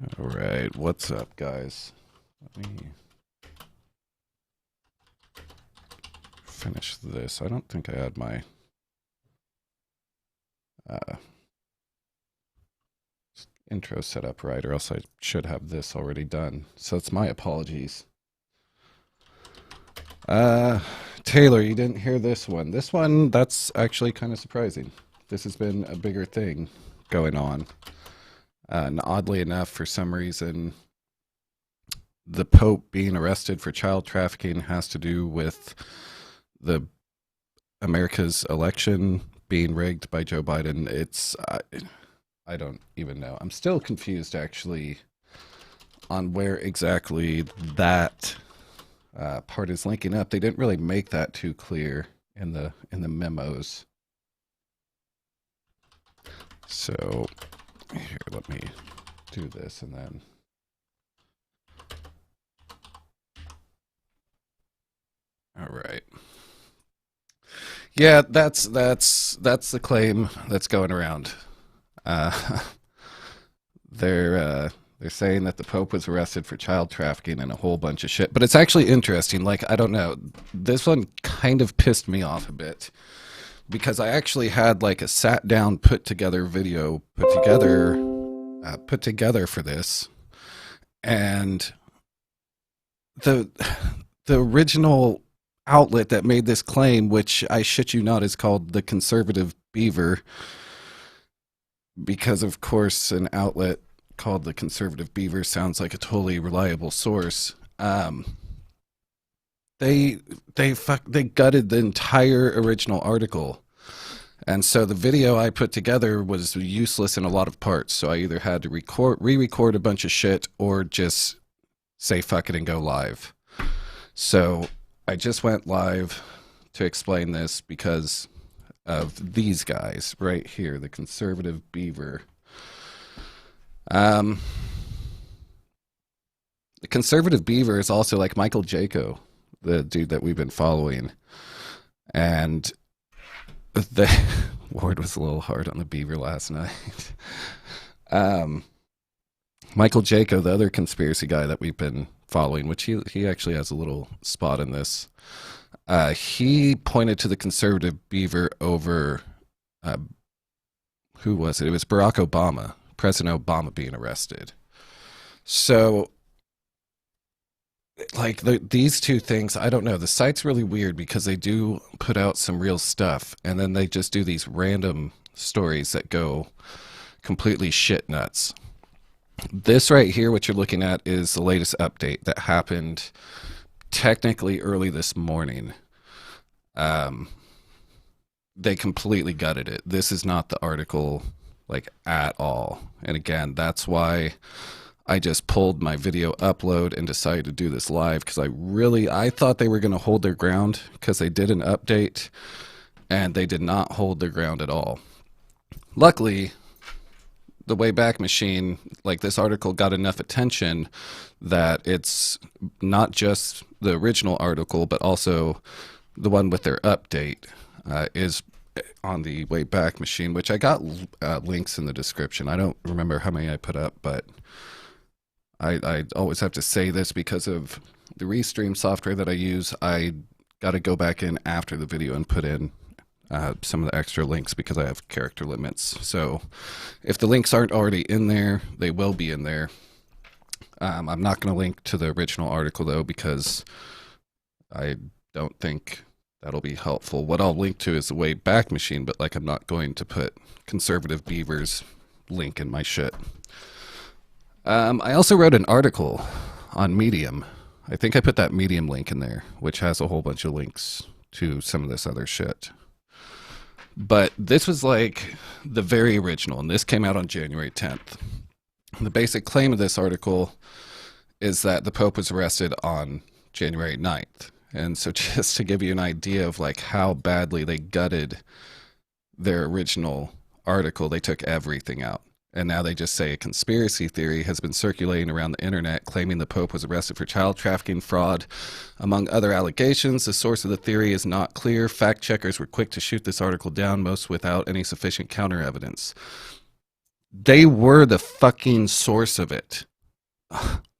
All right, what's up, guys? Let me finish this. I don't think I had my uh, intro set up right, or else I should have this already done. So it's my apologies. Uh, Taylor, you didn't hear this one. This one, that's actually kind of surprising. This has been a bigger thing going on. And oddly enough, for some reason, the Pope being arrested for child trafficking has to do with the America's election being rigged by Joe Biden. I don't even know. I'm still confused actually on where exactly that part is linking up. They didn't really make that too clear in the memos. So here, let me do this and then. All right. Yeah, that's the claim that's going around. Uh, they're saying that the Pope was arrested for child trafficking and a whole bunch of shit. But it's actually interesting. Like, I don't know, this one kind of pissed me off a bit because I actually had like a sat down put together video put together for this, and the the original outlet that made this claim, which I shit you not is called the Conservative Beaver, because of course an outlet called the Conservative Beaver sounds like a totally reliable source. They gutted the entire original article, and so the video I put together was useless in a lot of parts. So I either had to re-record a bunch of shit, or just say fuck it and go live. So I just went live to explain this because of these guys right here, the Conservative Beaver. The Conservative Beaver is also like Michael Jaco, the dude that we've been following. And the Ward was a little hard on the Beaver last night. Michael Jaco, the other conspiracy guy that we've been following, which he actually has a little spot in this. He pointed to the Conservative Beaver over who was it? It was Barack Obama, President Obama being arrested. So, like these two things, I don't know. The site's really weird because they do put out some real stuff, and then they just do these random stories that go completely shit nuts. This right here, what you're looking at, is the latest update that happened technically early this morning. They completely gutted it. This is not the article, like, at all. And again, that's why I just pulled my video upload and decided to do this live, because I thought they were going to hold their ground, because they did an update and they did not hold their ground at all. Luckily, the Wayback Machine, like, this article got enough attention that it's not just the original article, but also the one with their update is on the Wayback Machine, which I got links in the description. I don't remember how many I put up, but I always have to say this because of the Restream software that I use. I got to go back in after the video and put in some of the extra links because I have character limits. So if the links aren't already in there, they will be in there. I'm not going to link to the original article, though, because I don't think that'll be helpful. What I'll link to is the Wayback Machine, but like, I'm not going to put Conservative Beaver's link in my shit. I also wrote an article on Medium. I think I put that Medium link in there, which has a whole bunch of links to some of this other shit. But this was like the very original, and this came out on January 10th. The basic claim of this article is that the Pope was arrested on January 9th. And so just to give you an idea of like how badly they gutted their original article, they took everything out. And now they just say a conspiracy theory has been circulating around the internet claiming the Pope was arrested for child trafficking, fraud, among other allegations. The source of the theory is not clear. Fact checkers were quick to shoot this article down, most without any sufficient counter evidence. They were the fucking source of it.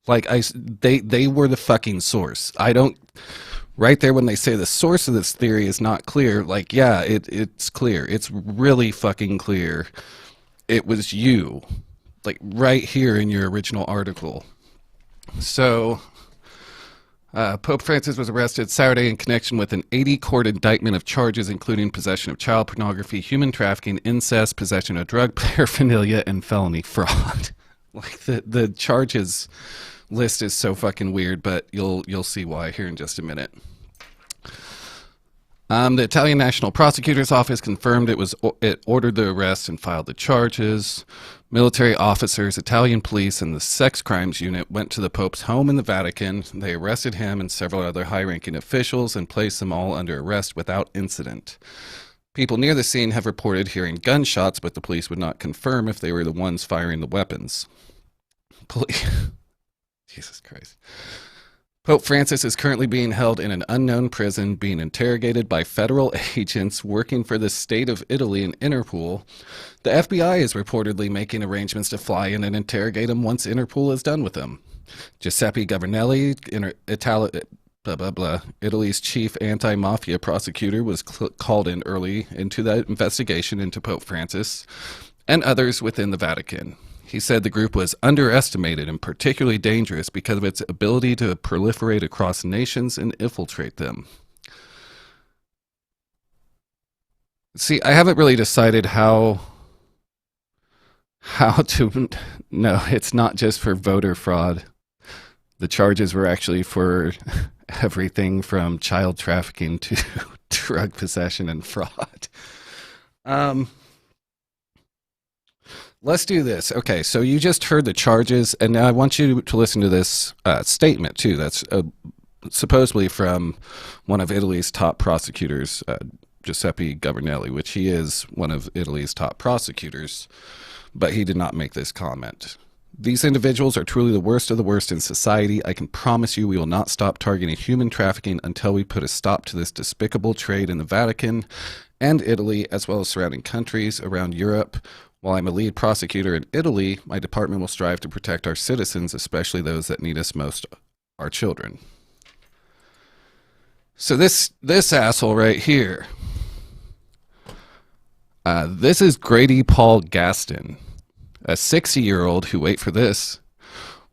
Like they were the fucking source. I don't. Right there when they say the source of this theory is not clear, like, yeah, it's clear. It's really fucking clear. It was you, like right here in your original article. So, Pope Francis was arrested Saturday in connection with an 80-court indictment of charges including possession of child pornography, human trafficking, incest, possession of drug paraphernalia, and felony fraud. Like the charges list is so fucking weird, but you'll see why here in just a minute. The Italian National Prosecutor's Office confirmed it ordered the arrest and filed the charges. Military officers, Italian police, and the sex crimes unit went to the Pope's home in the Vatican. They arrested him and several other high-ranking officials and placed them all under arrest without incident. People near the scene have reported hearing gunshots, but the police would not confirm if they were the ones firing the weapons. Jesus Christ. Pope Francis is currently being held in an unknown prison, being interrogated by federal agents working for the state of Italy and Interpol. The FBI is reportedly making arrangements to fly in and interrogate him once Interpol is done with him. Giuseppe Governelli, Italy's chief anti-mafia prosecutor, was called in early into that investigation into Pope Francis and others within the Vatican. He said the group was underestimated and particularly dangerous because of its ability to proliferate across nations and infiltrate them. See, I haven't really decided how to... No, it's not just for voter fraud. The charges were actually for everything from child trafficking to drug possession and fraud. Let's do this. Okay, so you just heard the charges, and now I want you to listen to this statement, too. That's supposedly from one of Italy's top prosecutors, Giuseppe Governelli, which he is one of Italy's top prosecutors, but he did not make this comment. These individuals are truly the worst of the worst in society. I can promise you we will not stop targeting human trafficking until we put a stop to this despicable trade in the Vatican and Italy, as well as surrounding countries around Europe. While I'm a lead prosecutor in Italy, my department will strive to protect our citizens, especially those that need us most, our children. So this asshole right here, this is Grady Paul Gaston, a 60-year-old who, wait for this,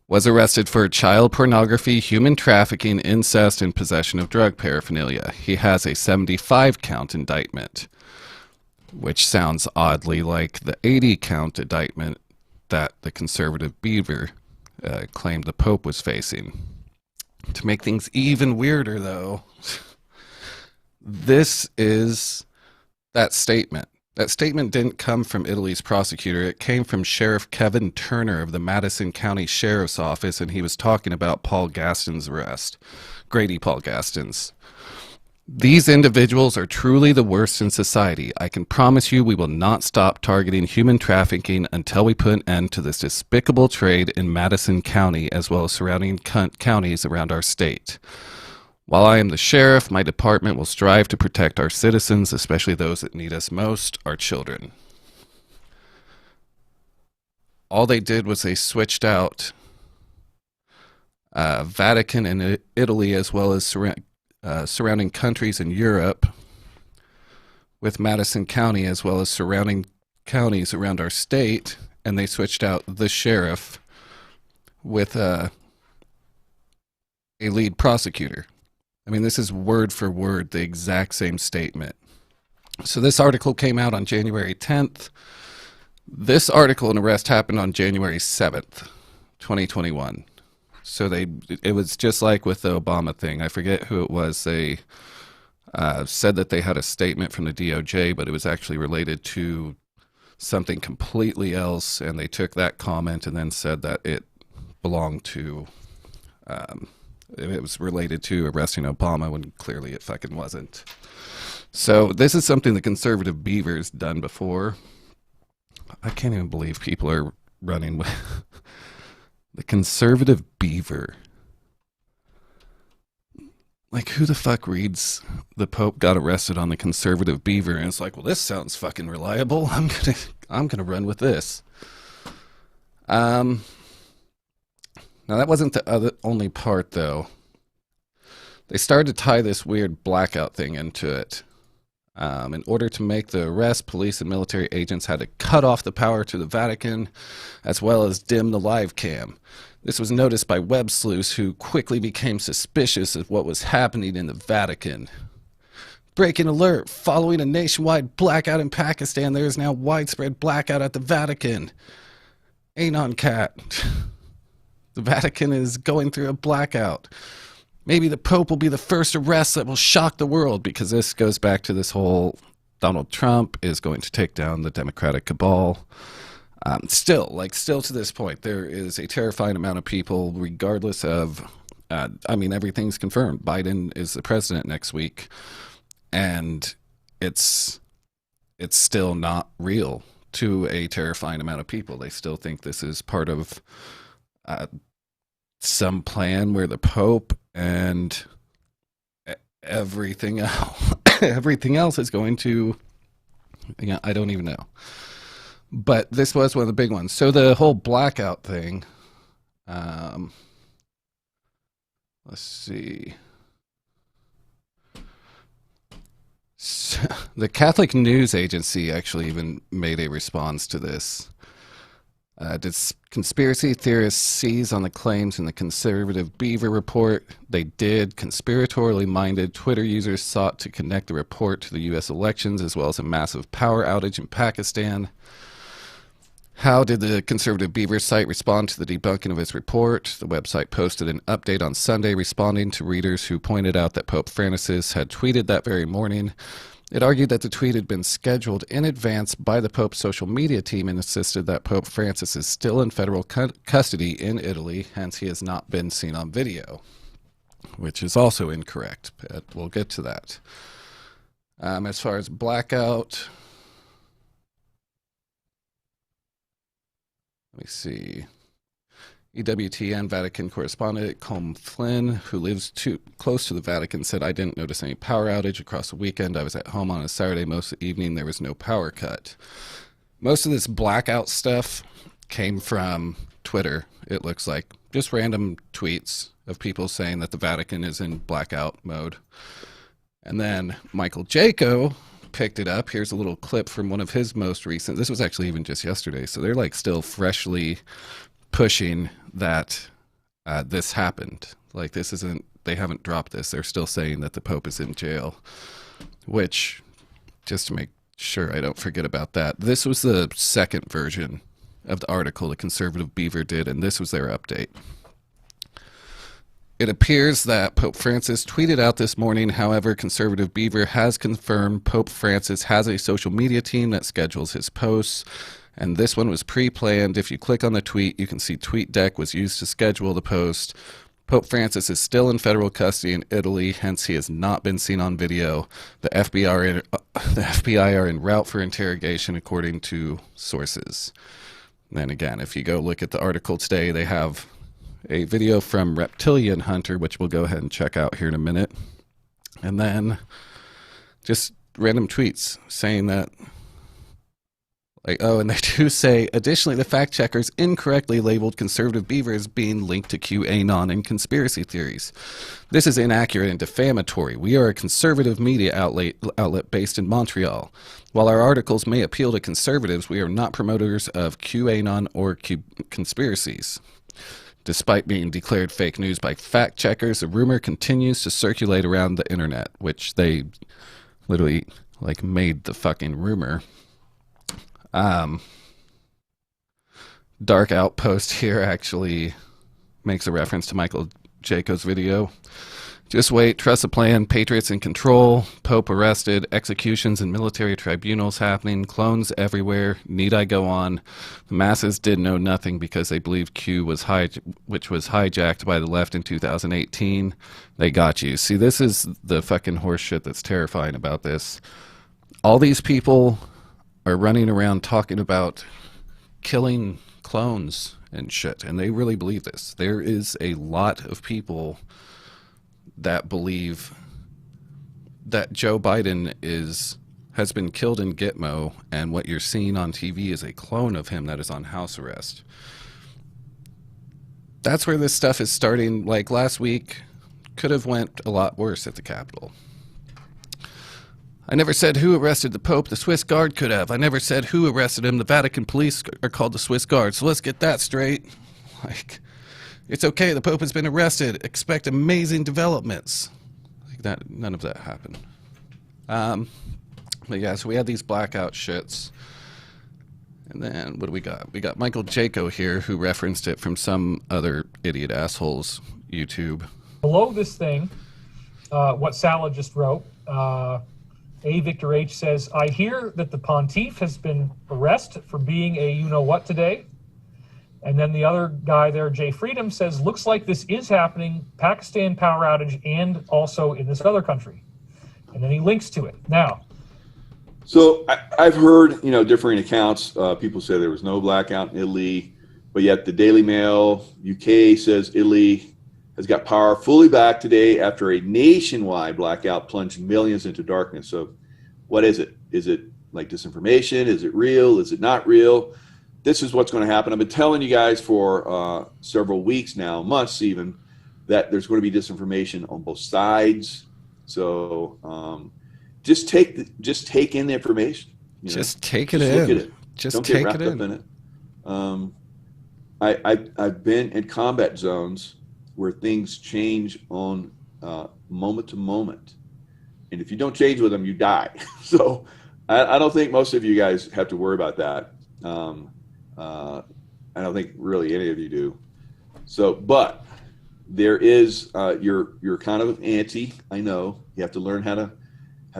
was arrested for child pornography, human trafficking, incest, and possession of drug paraphernalia. He has a 75-count indictment, which sounds oddly like the 80-count indictment that the conservative Beaver claimed the Pope was facing. To make things even weirder, though, this is that statement. That statement didn't come from Italy's prosecutor. It came from Sheriff Kevin Turner of the Madison County Sheriff's Office, and he was talking about Paul Gaston's arrest, Grady Paul Gaston's. These individuals are truly the worst in society. I can promise you we will not stop targeting human trafficking until we put an end to this despicable trade in Madison County as well as surrounding counties around our state. While I am the sheriff, my department will strive to protect our citizens, especially those that need us most, our children. All they did was they switched out Vatican and Italy as well as surrounding countries in Europe with Madison County as well as surrounding counties around our state, and they switched out the sheriff with a lead prosecutor. I mean, this is word for word the exact same statement. So this article came out on January 10th. This article and arrest happened on January 7th, 2021. So it was just like with the Obama thing. I forget who it was. They said that they had a statement from the DOJ, but it was actually related to something completely else, and they took that comment and then said that it belonged to, it was related to arresting Obama when clearly it fucking wasn't. So this is something the conservative Beaver's done before. I can't even believe people are running with the conservative Beaver. Like, who the fuck reads the Pope got arrested on the conservative Beaver and it's like, well, this sounds fucking reliable. I'm gonna run with this. Now, that wasn't the only part, though. They started to tie this weird blackout thing into it. In order to make the arrest, police and military agents had to cut off the power to the Vatican, as well as dim the live cam. This was noticed by web sleuths who quickly became suspicious of what was happening in the Vatican. Breaking alert! Following a nationwide blackout in Pakistan, there is now widespread blackout at the Vatican. Anon Cat. The Vatican is going through a blackout. Maybe the Pope will be the first arrest that will shock the world, because this goes back to this whole Donald Trump is going to take down the Democratic cabal. Still to this point, there is a terrifying amount of people, regardless of, everything's confirmed. Biden is the president next week, and it's still not real to a terrifying amount of people. They still think this is part of some plan where the Pope and everything else is going to, I don't even know. But this was one of the big ones. So the whole blackout thing, let's see. So the Catholic News Agency actually even made a response to this. Did conspiracy theorists seize on the claims in the conservative Beaver report? They did. Conspiratorially minded Twitter users sought to connect the report to the U.S. elections, as well as a massive power outage in Pakistan. How did the conservative Beaver site respond to the debunking of its report? The website posted an update on Sunday responding to readers who pointed out that Pope Francis had tweeted that very morning. It argued that the tweet had been scheduled in advance by the Pope's social media team and insisted that Pope Francis is still in federal custody in Italy, hence he has not been seen on video, which is also incorrect, but we'll get to that. As far as blackout, let me see. EWTN Vatican correspondent Colm Flynn, who lives too close to the Vatican, said, "I didn't notice any power outage across the weekend. I was at home on a Saturday most of the evening. There was no power cut." Most of this blackout stuff came from Twitter, it looks like. Just random tweets of people saying that the Vatican is in blackout mode. And then Michael Jaco picked it up. Here's a little clip from one of his most recent. This was actually even just yesterday, so they're like still freshly pushing that this happened. Like, this isn't, they haven't dropped this. They're still saying that the Pope is in jail, which, just to make sure I don't forget about that, this was the second version of the article the conservative Beaver did, and this was their update. It appears that Pope Francis tweeted out this morning. However, conservative Beaver has confirmed Pope Francis has a social media team that schedules his posts, and this one was pre-planned. If you click on the tweet, you can see TweetDeck was used to schedule the post. Pope Francis is still in federal custody in Italy, hence he has not been seen on video. The FBI are en route for interrogation, according to sources. And then again, if you go look at the article today, they have a video from Reptilian Hunter, which we'll go ahead and check out here in a minute. And then just random tweets saying that, like, oh, and they do say, additionally, the fact checkers incorrectly labeled conservative Beaver as being linked to QAnon and conspiracy theories. This is inaccurate and defamatory. We are a conservative media outlet based in Montreal. While our articles may appeal to conservatives, we are not promoters of QAnon or conspiracies. Despite being declared fake news by fact checkers, the rumor continues to circulate around the internet, which they literally, like, made the fucking rumor. Dark Outpost here actually makes a reference to Michael Jaco's video. Just wait, trust the plan, patriots in control, Pope arrested, executions and military tribunals happening, clones everywhere, need I go on? The masses did know nothing because they believed Q was which was hijacked by the left in 2018. They got you. See, this is the fucking horse shit that's terrifying about this. All these people are running around talking about killing clones and shit, and they really believe this. There is a lot of people that believe that Joe Biden has been killed in Gitmo, and what you're seeing on TV is a clone of him that is on house arrest. that's where this stuff is starting. Like last week could have went a lot worse at the Capitol. I never said who arrested the Pope. The Swiss Guard could have. I never said who arrested him. The Vatican police are called the Swiss Guard. So let's get that straight. Like, it's okay. The Pope has been arrested. Expect amazing developments. Like that, none of that happened. But yeah, so we had these blackout shits. And then what do we got? We got Michael Jaco here, who referenced it from some other idiot asshole's YouTube. Below this thing, what Salah just wrote, A. Victor H. says, I hear that the Pontiff has been arrested for being a you-know-what today. And then the other guy there, Jay Freedom, says, looks like this is happening, Pakistan power outage, and also in this other country. And then he links to it. Now. So I've heard, differing accounts. People say there was no blackout in Italy, but yet the Daily Mail UK says Italy has got power fully back today after a nationwide blackout plunged millions into darkness. So what is it? Is it like disinformation? Is it real? Is it not real? This is what's going to happen. I've been telling you guys for several weeks now, months even, that there's going to be disinformation on both sides. So just take in the information. Just take it in. Look at it. Just don't take get wrapped it up in it. I've been in combat zones where things change on moment to moment, and if you don't change with them, you die. So I don't think most of you guys have to worry about that. I don't think really any of you do. So, but there is you're kind of antsy. I know you have to learn how to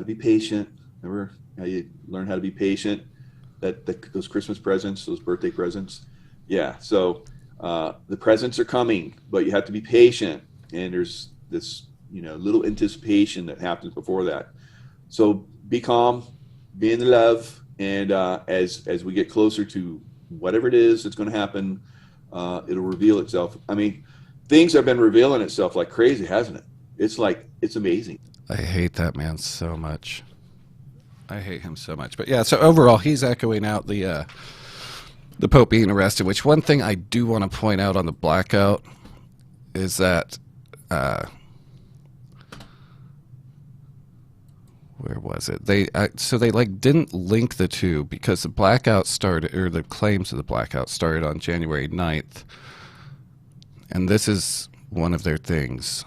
be patient. Remember how you learn how to be patient? Those Christmas presents, those birthday presents. Yeah. So the presents are coming, but you have to be patient. And there's this little anticipation that happens before that. So be calm, be in love, and as we get closer to whatever it is that's going to happen, it'll reveal itself. I mean, things have been revealing itself like crazy, hasn't it? It's amazing. I hate that man so much. I hate him so much. But yeah, so overall, he's echoing out the Pope being arrested, which one thing I do want to point out on the blackout is that where was it? They didn't link the two because the blackout started, or the claims of the blackout started on January 9th. And this is one of their things.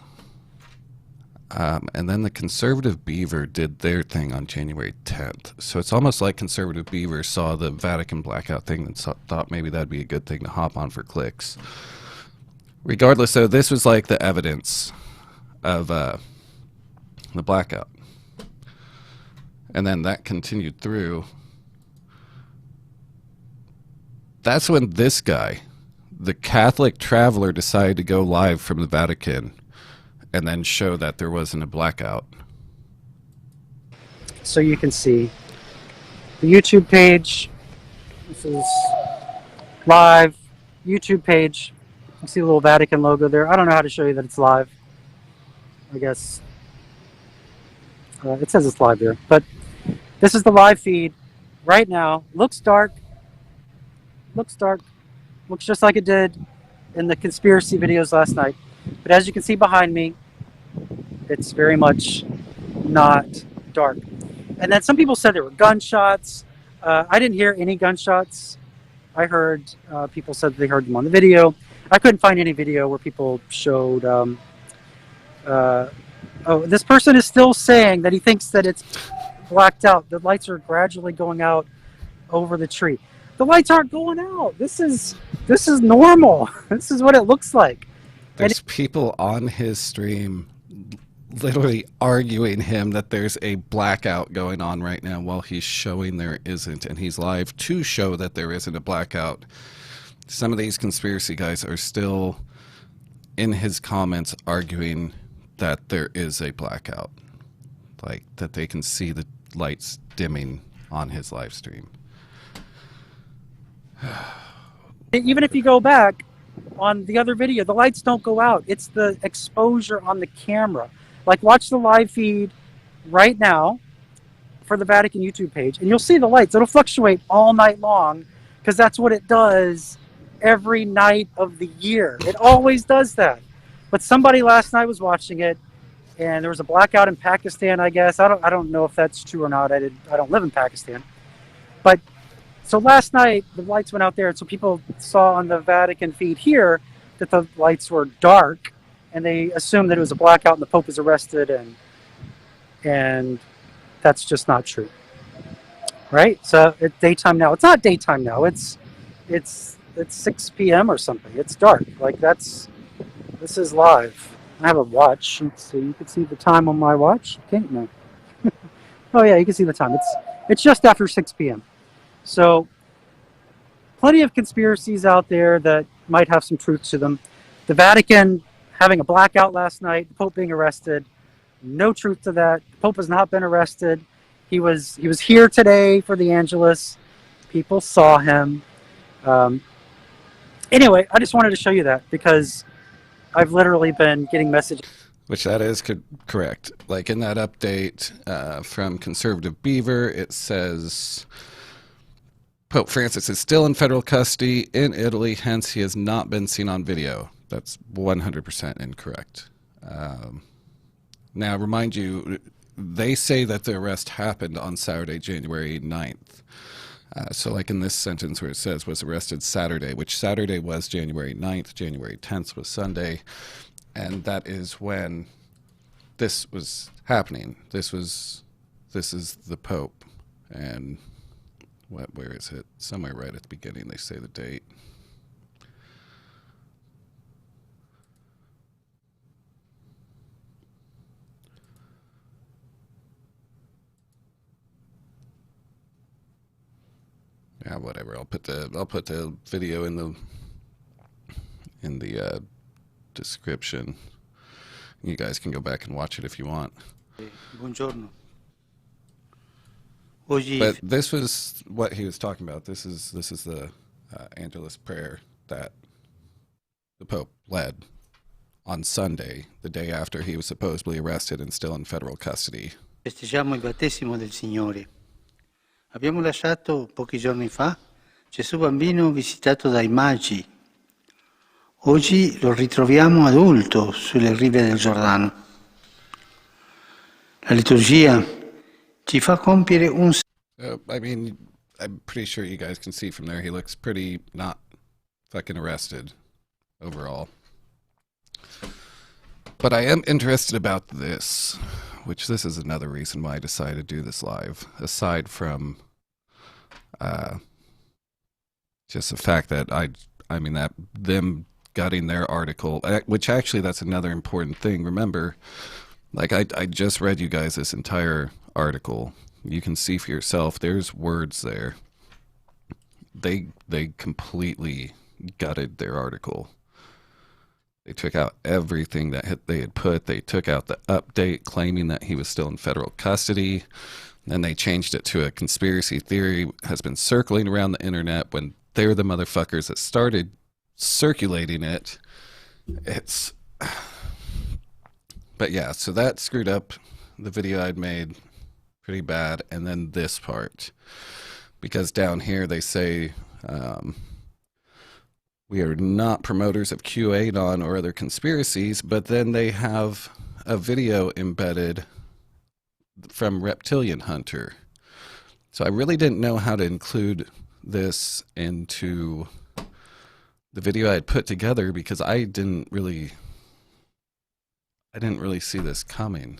And then the Conservative Beaver did their thing on January 10th. So it's almost like Conservative Beaver saw the Vatican Blackout thing and thought maybe that'd be a good thing to hop on for clicks. Regardless, though, this was like the evidence of the blackout. And then that continued through. That's when this guy, the Catholic Traveler, decided to go live from the Vatican and then show that there wasn't a blackout. So you can see the YouTube page. This is live YouTube page. You can see the little Vatican logo there. I don't know how to show you that it's live. I guess it says it's live there. But this is the live feed right now. Looks dark. Looks dark. Looks just like it did in the conspiracy videos last night. But as you can see behind me, it's very much not dark. And then some people said there were gunshots. I didn't hear any gunshots. I heard people said they heard them on the video. I couldn't find any video where people showed... oh, this person is still saying that he thinks that it's blacked out. The lights are gradually going out over the tree. The lights aren't going out. This is normal. This is what it looks like. There's people on his stream literally arguing him that there's a blackout going on right now while he's showing there isn't, and he's live to show that there isn't a blackout. Some of these conspiracy guys are still in his comments arguing that there is a blackout, like that they can see the lights dimming on his live stream. Even if you go back on the other video, the lights don't go out. It's the exposure on the camera. Like, watch the live feed right now for the Vatican YouTube page, and you'll see the lights. It'll fluctuate all night long because that's what it does every night of the year. It always does that. But somebody last night was watching it, and there was a blackout in Pakistan, I guess. I don't know if that's true or not. I don't live in Pakistan. But so last night the lights went out there, and so people saw on the Vatican feed here that the lights were dark, and they assumed that it was a blackout and the Pope was arrested, and that's just not true. Right? So it's daytime now. It's not daytime now. It's 6 p.m. or something. It's dark. Like this is live. I have a watch. Let's see. You can see the time on my watch. Can't you? No. Oh yeah, you can see the time. It's just after 6 p.m. So plenty of conspiracies out there that might have some truth to them. The Vatican having a blackout last night, the Pope being arrested, no truth to that. The Pope has not been arrested. He was here today for the Angelus. People saw him. Anyway, I just wanted to show you that because I've literally been getting messages. Which that is correct. Like in that update from Conservative Beaver, it says Pope Francis is still in federal custody in Italy, hence he has not been seen on video. That's 100% incorrect. Now, remind you, they say that the arrest happened on Saturday, January 9th. So like in this sentence where it says was arrested Saturday, which Saturday was January 9th, January 10th was Sunday, and that is when this was happening. This is the Pope, and where is it? Somewhere right at the beginning they say the date. Yeah, whatever. I'll put the video in the description. You guys can go back and watch it if you want. Buongiorno. But this was what he was talking about. This is the Angelus prayer that the Pope led on Sunday, the day after he was supposedly arrested and still in federal custody. Festeggiamo il battesimo del Signore. Abbiamo lasciato pochi giorni fa Gesù bambino visitato dai magi. Oggi lo ritroviamo adulto sulle rive del Giordano. La liturgia ci fa compiere un... I mean, I'm pretty sure you guys can see from there he looks pretty not fucking arrested overall. But I am interested about this, which this is another reason why I decided to do this live, aside from just the fact that I mean that them gutting their article, which actually that's another important thing. Remember, like I just read you guys this entire article. You can see for yourself, there's words there. They completely gutted their article. They took out everything that they had put. They took out the update claiming that he was still in federal custody. Then they changed it to a conspiracy theory has been circling around the internet when they're the motherfuckers that started circulating it. But yeah, so that screwed up the video I'd made pretty bad. And then this part, because down here they say, we are not promoters of QAnon or other conspiracies, but then they have a video embedded from Reptilian Hunter. So I really didn't know how to include this into the video I had put together because I didn't really see this coming.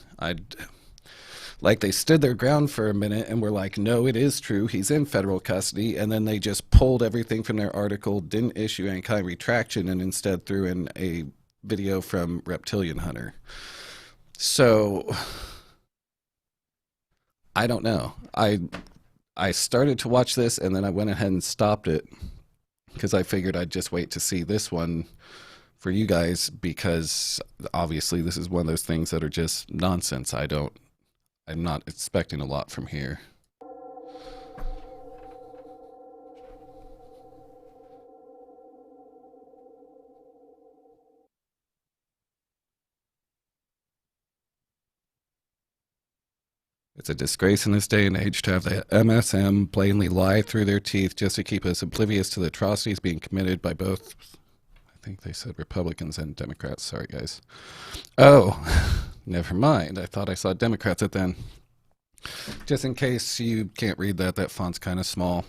Like they stood their ground for a minute and were like, no, it is true. He's in federal custody. And then they just pulled everything from their article, didn't issue any kind of retraction, and instead threw in a video from Reptilian Hunter. So I don't know. I started to watch this and then I went ahead and stopped it because I figured I'd just wait to see this one for you guys because obviously this is one of those things that are just nonsense. I'm not expecting a lot from here. It's a disgrace in this day and age to have the MSM blatantly lie through their teeth just to keep us oblivious to the atrocities being committed by both, I think they said Republicans and Democrats. Sorry, guys. Oh, never mind. I thought I saw Democrats at then. Just in case you can't read that, that font's kind of small.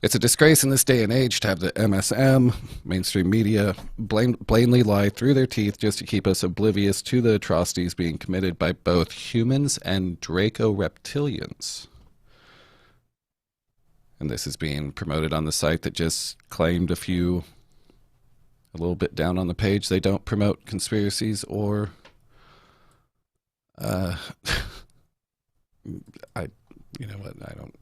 It's a disgrace in this day and age to have the MSM, mainstream media, blatantly lie through their teeth just to keep us oblivious to the atrocities being committed by both humans and Draco reptilians. And this is being promoted on the site that just claimed a little bit down on the page, they don't promote conspiracies or you know what, I don't.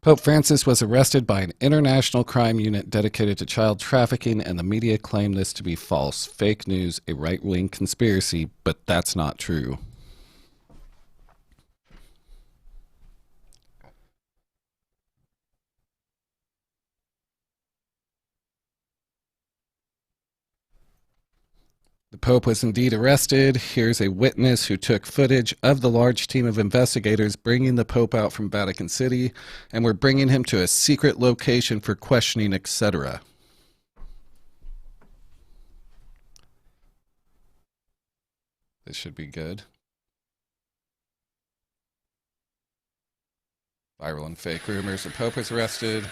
Pope Francis was arrested by an international crime unit dedicated to child trafficking, and the media claimed this to be false, fake news, a right-wing conspiracy, but that's not true. The Pope was indeed arrested. Here's a witness who took footage of the large team of investigators bringing the Pope out from Vatican City, and were bringing him to a secret location for questioning, etc. This should be good. Viral and fake rumors. The Pope was arrested.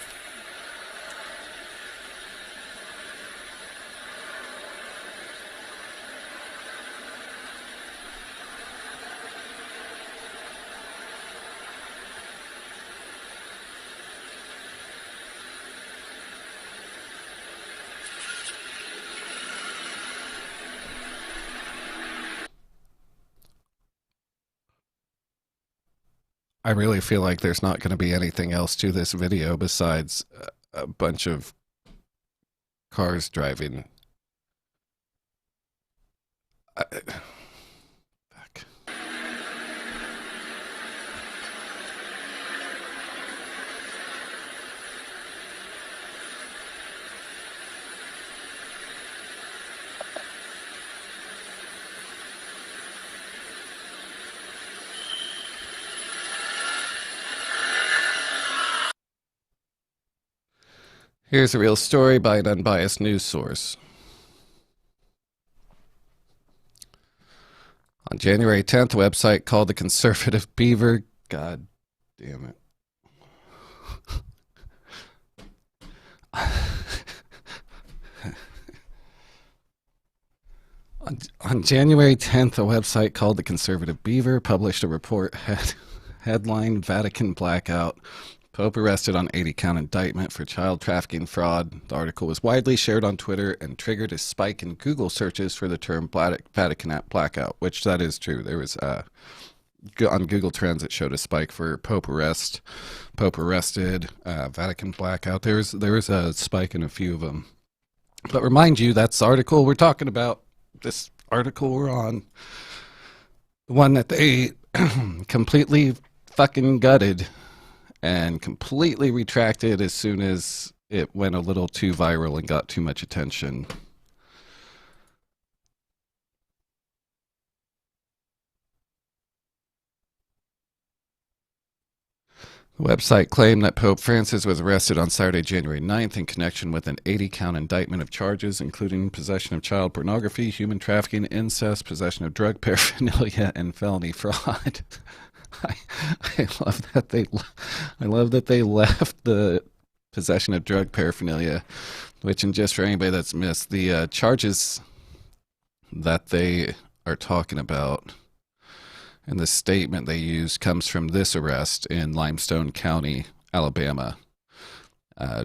I really feel like there's not going to be anything else to this video besides a bunch of cars driving. Fuck. Here's a real story by an unbiased news source. On January 10th, a website called the Conservative Beaver, God damn it. On January 10th, a website called the Conservative Beaver published a report headline Vatican Blackout. Pope arrested on 80-count indictment for child trafficking fraud. The article was widely shared on Twitter and triggered a spike in Google searches for the term Vatican Blackout, which that is true. There was on Google Trends it showed a spike for Pope arrested, Vatican Blackout. There was a spike in a few of them. But remind you, that's the article we're talking about. This article we're on, the one that they completely fucking gutted and completely retracted as soon as it went a little too viral and got too much attention. The website claimed that Pope Francis was arrested on Saturday, January 9th in connection with an 80-count indictment of charges, including possession of child pornography, human trafficking, incest, possession of drug paraphernalia, and felony fraud. I love that they left the possession of drug paraphernalia, which, and just for anybody that's missed, the charges that they are talking about and the statement they use comes from this arrest in Limestone County, Alabama.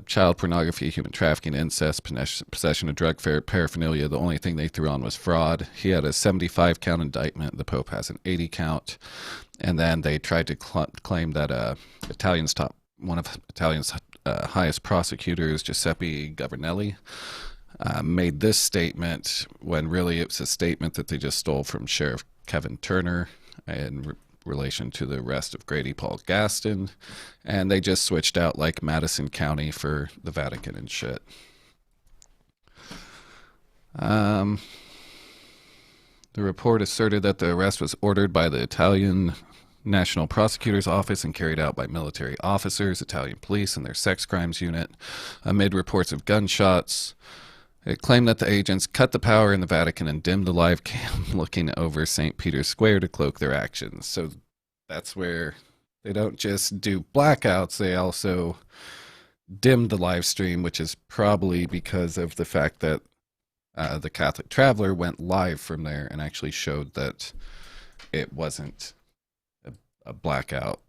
Child pornography, human trafficking, incest, possession of drug paraphernalia. The only thing they threw on was fraud. He had a 75-count indictment. The Pope has an 80-count. And then they tried to claim that one of Italian's highest prosecutors, Giuseppe Governelli, made this statement when really it was a statement that they just stole from Sheriff Kevin Turner in relation to the arrest of Grady Paul Gaston, and they just switched out like Madison County for the Vatican and shit. The report asserted that the arrest was ordered by the Italian National Prosecutor's Office and carried out by military officers, Italian police, and their sex crimes unit, amid reports of gunshots. It claimed that the agents cut the power in the Vatican and dimmed the live cam looking over St. Peter's Square to cloak their actions. So that's where they don't just do blackouts, they also dimmed the live stream, which is probably because of the fact that the Catholic Traveler went live from there and actually showed that it wasn't a blackout.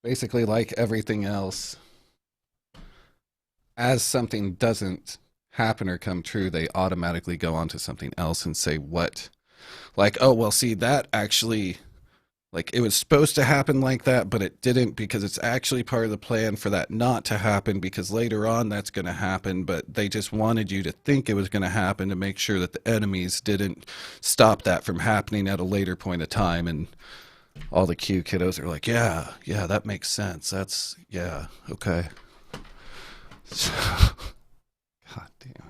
Basically, like everything else, as something doesn't happen or come true, they automatically go on to something else and say what, like, oh, well, see, that actually, like, it was supposed to happen like that, but it didn't because it's actually part of the plan for that not to happen because later on that's going to happen, but they just wanted you to think it was going to happen to make sure that the enemies didn't stop that from happening at a later point of time. And all the Q kiddos are like, yeah, that makes sense. That's, yeah, okay. God damn it.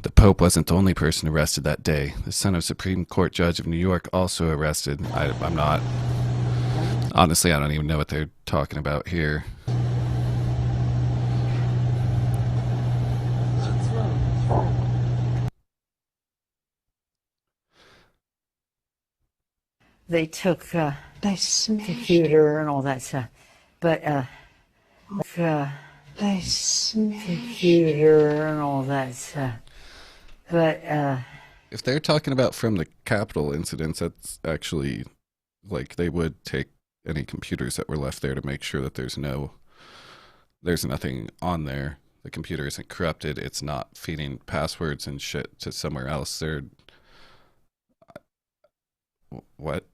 The Pope wasn't the only person arrested that day. The son of Supreme Court Judge of New York also arrested. I'm not... Honestly, I don't even know what they're talking about here. They took computer and all that stuff, but computer and all that stuff. But if they're talking about from the Capitol incidents, that's actually like they would take any computers that were left there to make sure that there's nothing on there. The computer isn't corrupted. It's not feeding passwords and shit to somewhere else. They're what?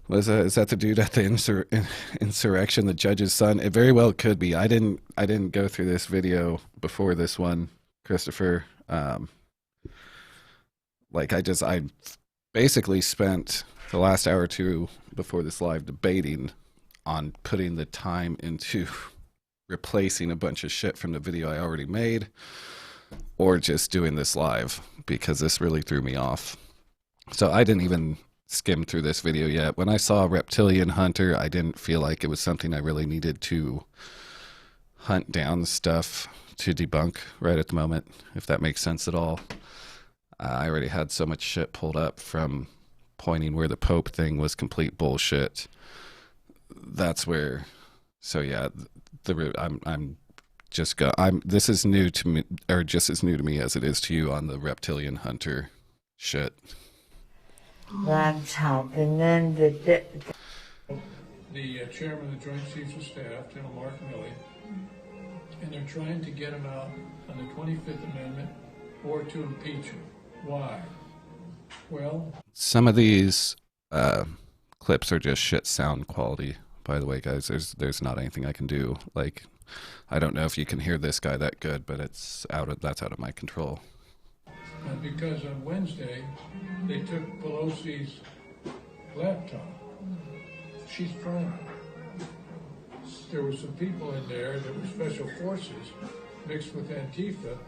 Was that, is that the dude at the insurrection, the judge's son? It very well could be. I didn't go through this video before this one, Christopher. Like I basically spent the last hour or two before this live debating on putting the time into replacing a bunch of shit from the video I already made or just doing this live because this really threw me off. So I didn't even skim through this video yet. When I saw Reptilian Hunter, I didn't feel like it was something I really needed to hunt down stuff to debunk right at the moment, if that makes sense at all. I already had so much shit pulled up from pointing where the Pope thing was complete bullshit. That's where, so yeah, this is new to me, or just as new to me as it is to you on the Reptilian Hunter shit. laptop, and then the chairman of the Joint Chiefs of Staff, General Mark Milley, and they're trying to get him out on the 25th Amendment or to impeach him. Why? Well, some of these clips are just shit sound quality. By the way, guys, there's not anything I can do. Like, I don't know if you can hear this guy that good, but that's out of my control. Because on Wednesday, they took Pelosi's laptop. She's private. There were some people in there that were special forces mixed with Antifa,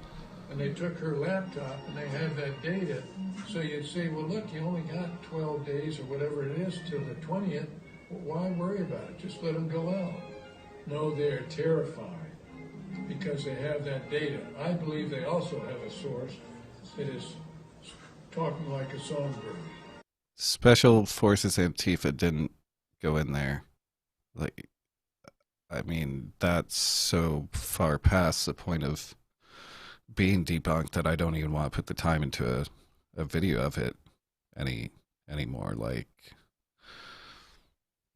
and they took her laptop and they had that data. So you'd say, well, look, you only got 12 days or whatever it is till the 20th. Well, why worry about it? Just let them go out. No, they're terrified because they have that data. I believe they also have a source that is talking like a songbird. Special Forces Antifa didn't go in there. Like, I mean, that's so far past the point of being debunked that I don't even want to put the time into a video of it anymore. Like,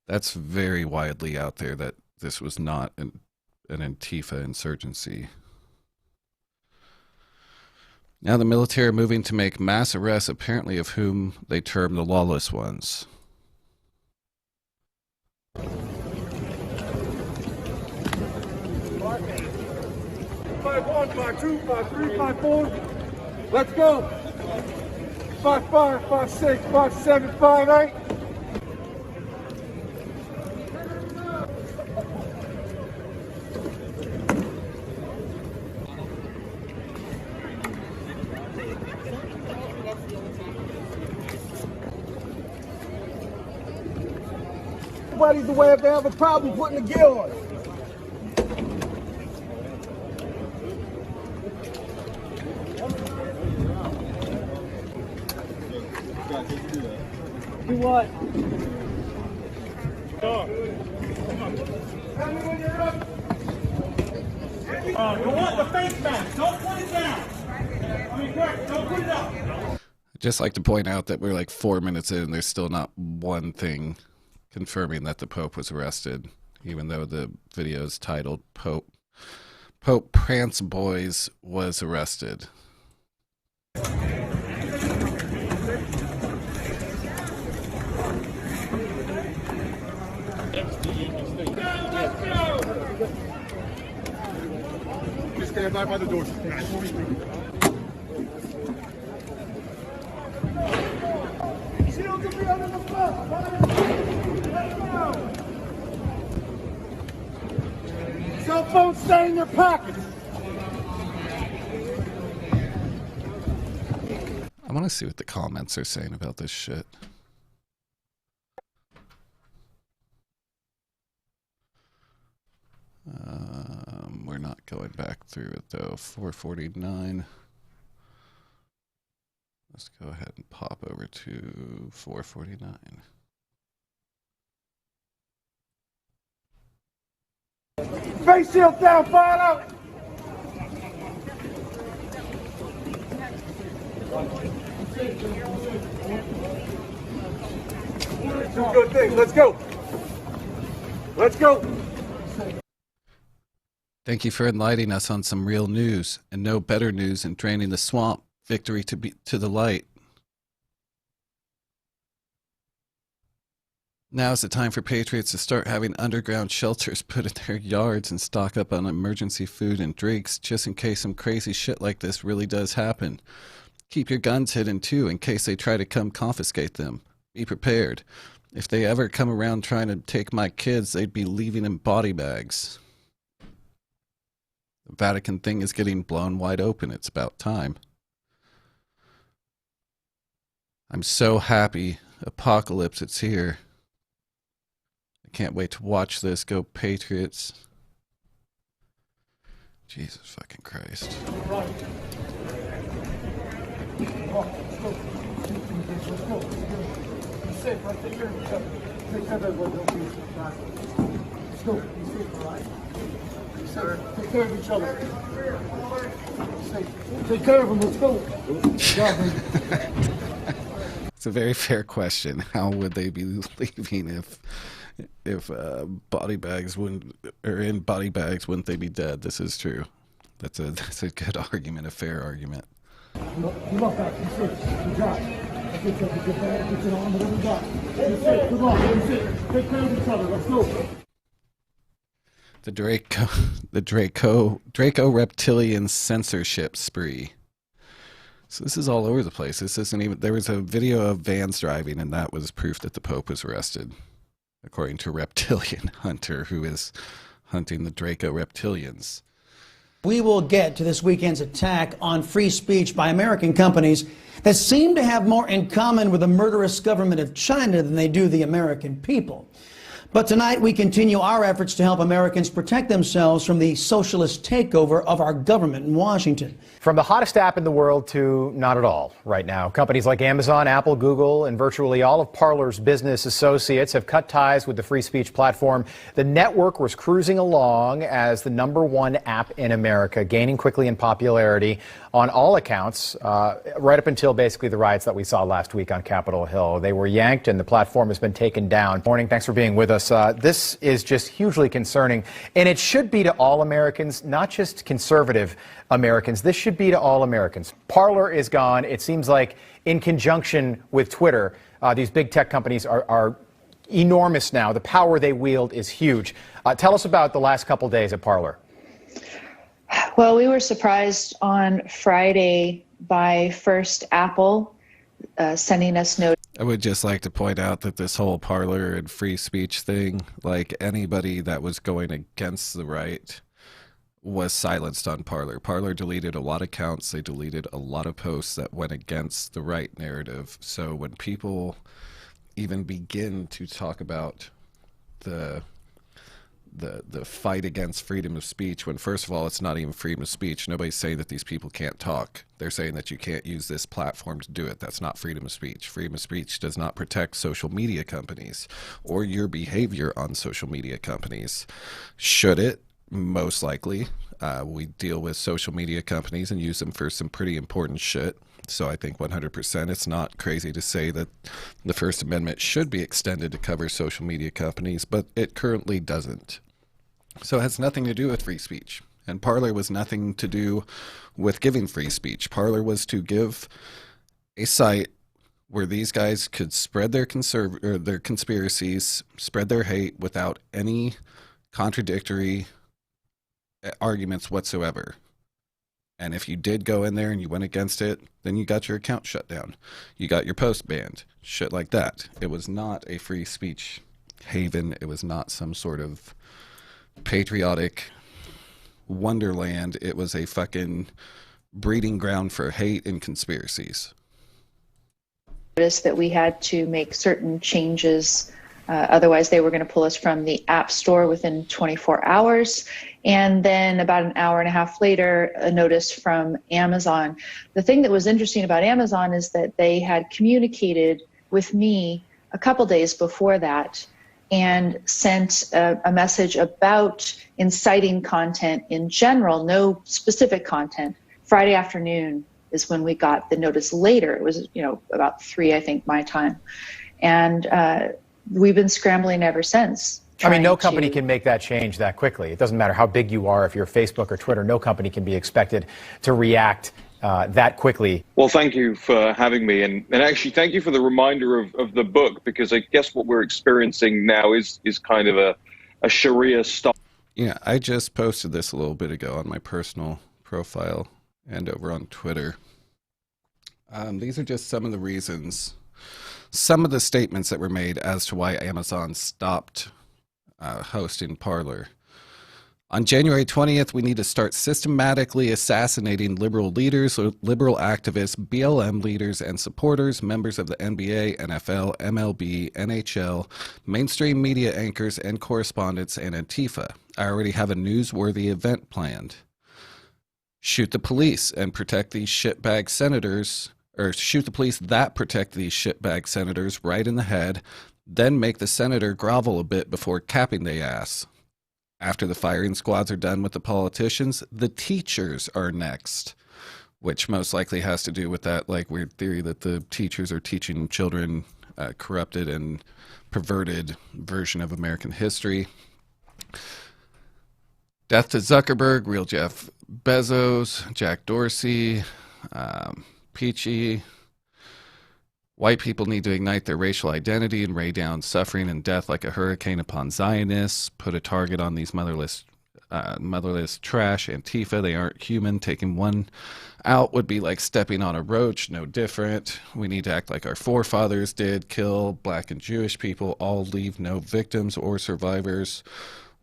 that's very widely out there that this was not an Antifa insurgency. Now the military are moving to make mass arrests, apparently of whom they term the lawless ones. 5-1, 5-2, 5-3, 5-4. Let's go. 5-5, 5-6, 5-7, 5-8. nobody's the way if they have a problem putting the gear on. Do what? You want the face mask. Don't put it down. I mean, Greg, don't put it up. I'd just like to point out that we're like 4 minutes in and there's still not one thing confirming that the Pope was arrested, even though the video is titled Pope Prance Boys was arrested. Stand by the door. Cell phones stay in your pockets. I want to see what the comments are saying about this shit. We're not going back through it though. 449. Let's go ahead and pop over to 449. Face shield down, fire out. Two good things. Let's go. Let's go. Thank you for enlightening us on some real news, and no better news than draining the swamp. Victory to the light. Now is the time for patriots to start having underground shelters put in their yards and stock up on emergency food and drinks, just in case some crazy shit like this really does happen. Keep your guns hidden too, in case they try to come confiscate them. Be prepared. If they ever come around trying to take my kids, they'd be leaving in body bags. The Vatican thing is getting blown wide open. It's about time. I'm so happy. Apocalypse, it's here. I can't wait to watch this. Go Patriots. Jesus fucking Christ. Take care of each other. Take care of them. Let's go. It's a very fair question. How would they be leaving if body bags wouldn't, or in body bags, wouldn't they be dead? This is true. That's a good argument, a fair argument. Good luck, guys. Be safe. Good job. Get your arm, whatever you got. Be safe. Good luck. Be safe. Take care of each other. Let's go. The Draco reptilian censorship spree. So this is all over the place. This isn't even, there was a video of vans driving, and that was proof that the Pope was arrested, according to a reptilian hunter who is hunting the Draco reptilians. We will get to this weekend's attack on free speech by American companies that seem to have more in common with the murderous government of China than they do the American people. But tonight we continue our efforts to help Americans protect themselves from the socialist takeover of our government in Washington. From the hottest app in the world to not at all right now. Companies like Amazon, Apple, Google, and virtually all of Parler's business associates have cut ties with the free speech platform. The network was cruising along as the #1 app in America, gaining quickly in popularity on all accounts, right up until basically the riots that we saw last week on Capitol Hill. They were yanked and the platform has been taken down. Morning, thanks for being with us. This is just hugely concerning, and it should be to all Americans, not just conservative Americans. This should be to all Americans. Parler is gone. It seems like in conjunction with Twitter, these big tech companies are enormous now. The power they wield is huge. Tell us about the last couple days at Parler. Well, we were surprised on Friday by first Apple sending us notice. I would just like to point out that this whole Parler and free speech thing, like anybody that was going against the right was silenced on Parler. Parler deleted a lot of accounts. They deleted a lot of posts that went against the right narrative. So when people even begin to talk about the fight against freedom of speech, when first of all, it's not even freedom of speech. Nobody's saying that these people can't talk. They're saying that you can't use this platform to do it. That's not freedom of speech. Freedom of speech does not protect social media companies or your behavior on social media companies. Should it? Most likely. We deal with social media companies and use them for some pretty important shit. So I think 100% it's not crazy to say that the First Amendment should be extended to cover social media companies, but it currently doesn't. So it has nothing to do with free speech. And Parler was nothing to do with giving free speech. Parler was to give a site where these guys could spread their conspiracies, spread their hate without any contradictory arguments whatsoever. And if you did go in there and you went against it, then you got your account shut down. You got your post banned. Shit like that. It was not a free speech haven. It was not some sort of patriotic wonderland. It was a fucking breeding ground for hate and conspiracies. Noticed that we had to make certain changes. Otherwise, they were going to pull us from the App Store within 24 hours. And then about an hour and a half later, a notice from Amazon. The thing that was interesting about Amazon is that they had communicated with me a couple days before that and sent a message about inciting content in general, no specific content. Friday afternoon is when we got the notice later. It was, about 3, I think, my time. And we've been scrambling ever since. I mean, no company can make that change that quickly. It doesn't matter how big you are. If you're Facebook or Twitter, no company can be expected to react that quickly. Well, thank you for having me. And actually, thank you for the reminder of the book, because I guess what we're experiencing now is kind of a Sharia style. Yeah, I just posted this a little bit ago on my personal profile and over on Twitter. These are just some of the reasons, some of the statements that were made as to why Amazon stopped hosting Parler. On January 20th, we need to start systematically assassinating liberal leaders, liberal activists, BLM leaders and supporters, members of the NBA, NFL, MLB, NHL, mainstream media anchors and correspondents, and Antifa. I already have a newsworthy event planned. Shoot the police and protect these shitbag senators, or shoot the police that protect these shitbag senators right in the head, then make the senator grovel a bit before capping the ass. After the firing squads are done with the politicians, the teachers are next, which most likely has to do with that weird theory that the teachers are teaching children corrupted and perverted version of American history. Death to Zuckerberg, real Jeff Bezos, Jack Dorsey, Peachy. White people need to ignite their racial identity and rain down suffering and death like a hurricane upon Zionists. Put a target on these motherless trash. Antifa, they aren't human. Taking one out would be like stepping on a roach, no different. We need to act like our forefathers did. Kill Black and Jewish people. All leave no victims or survivors.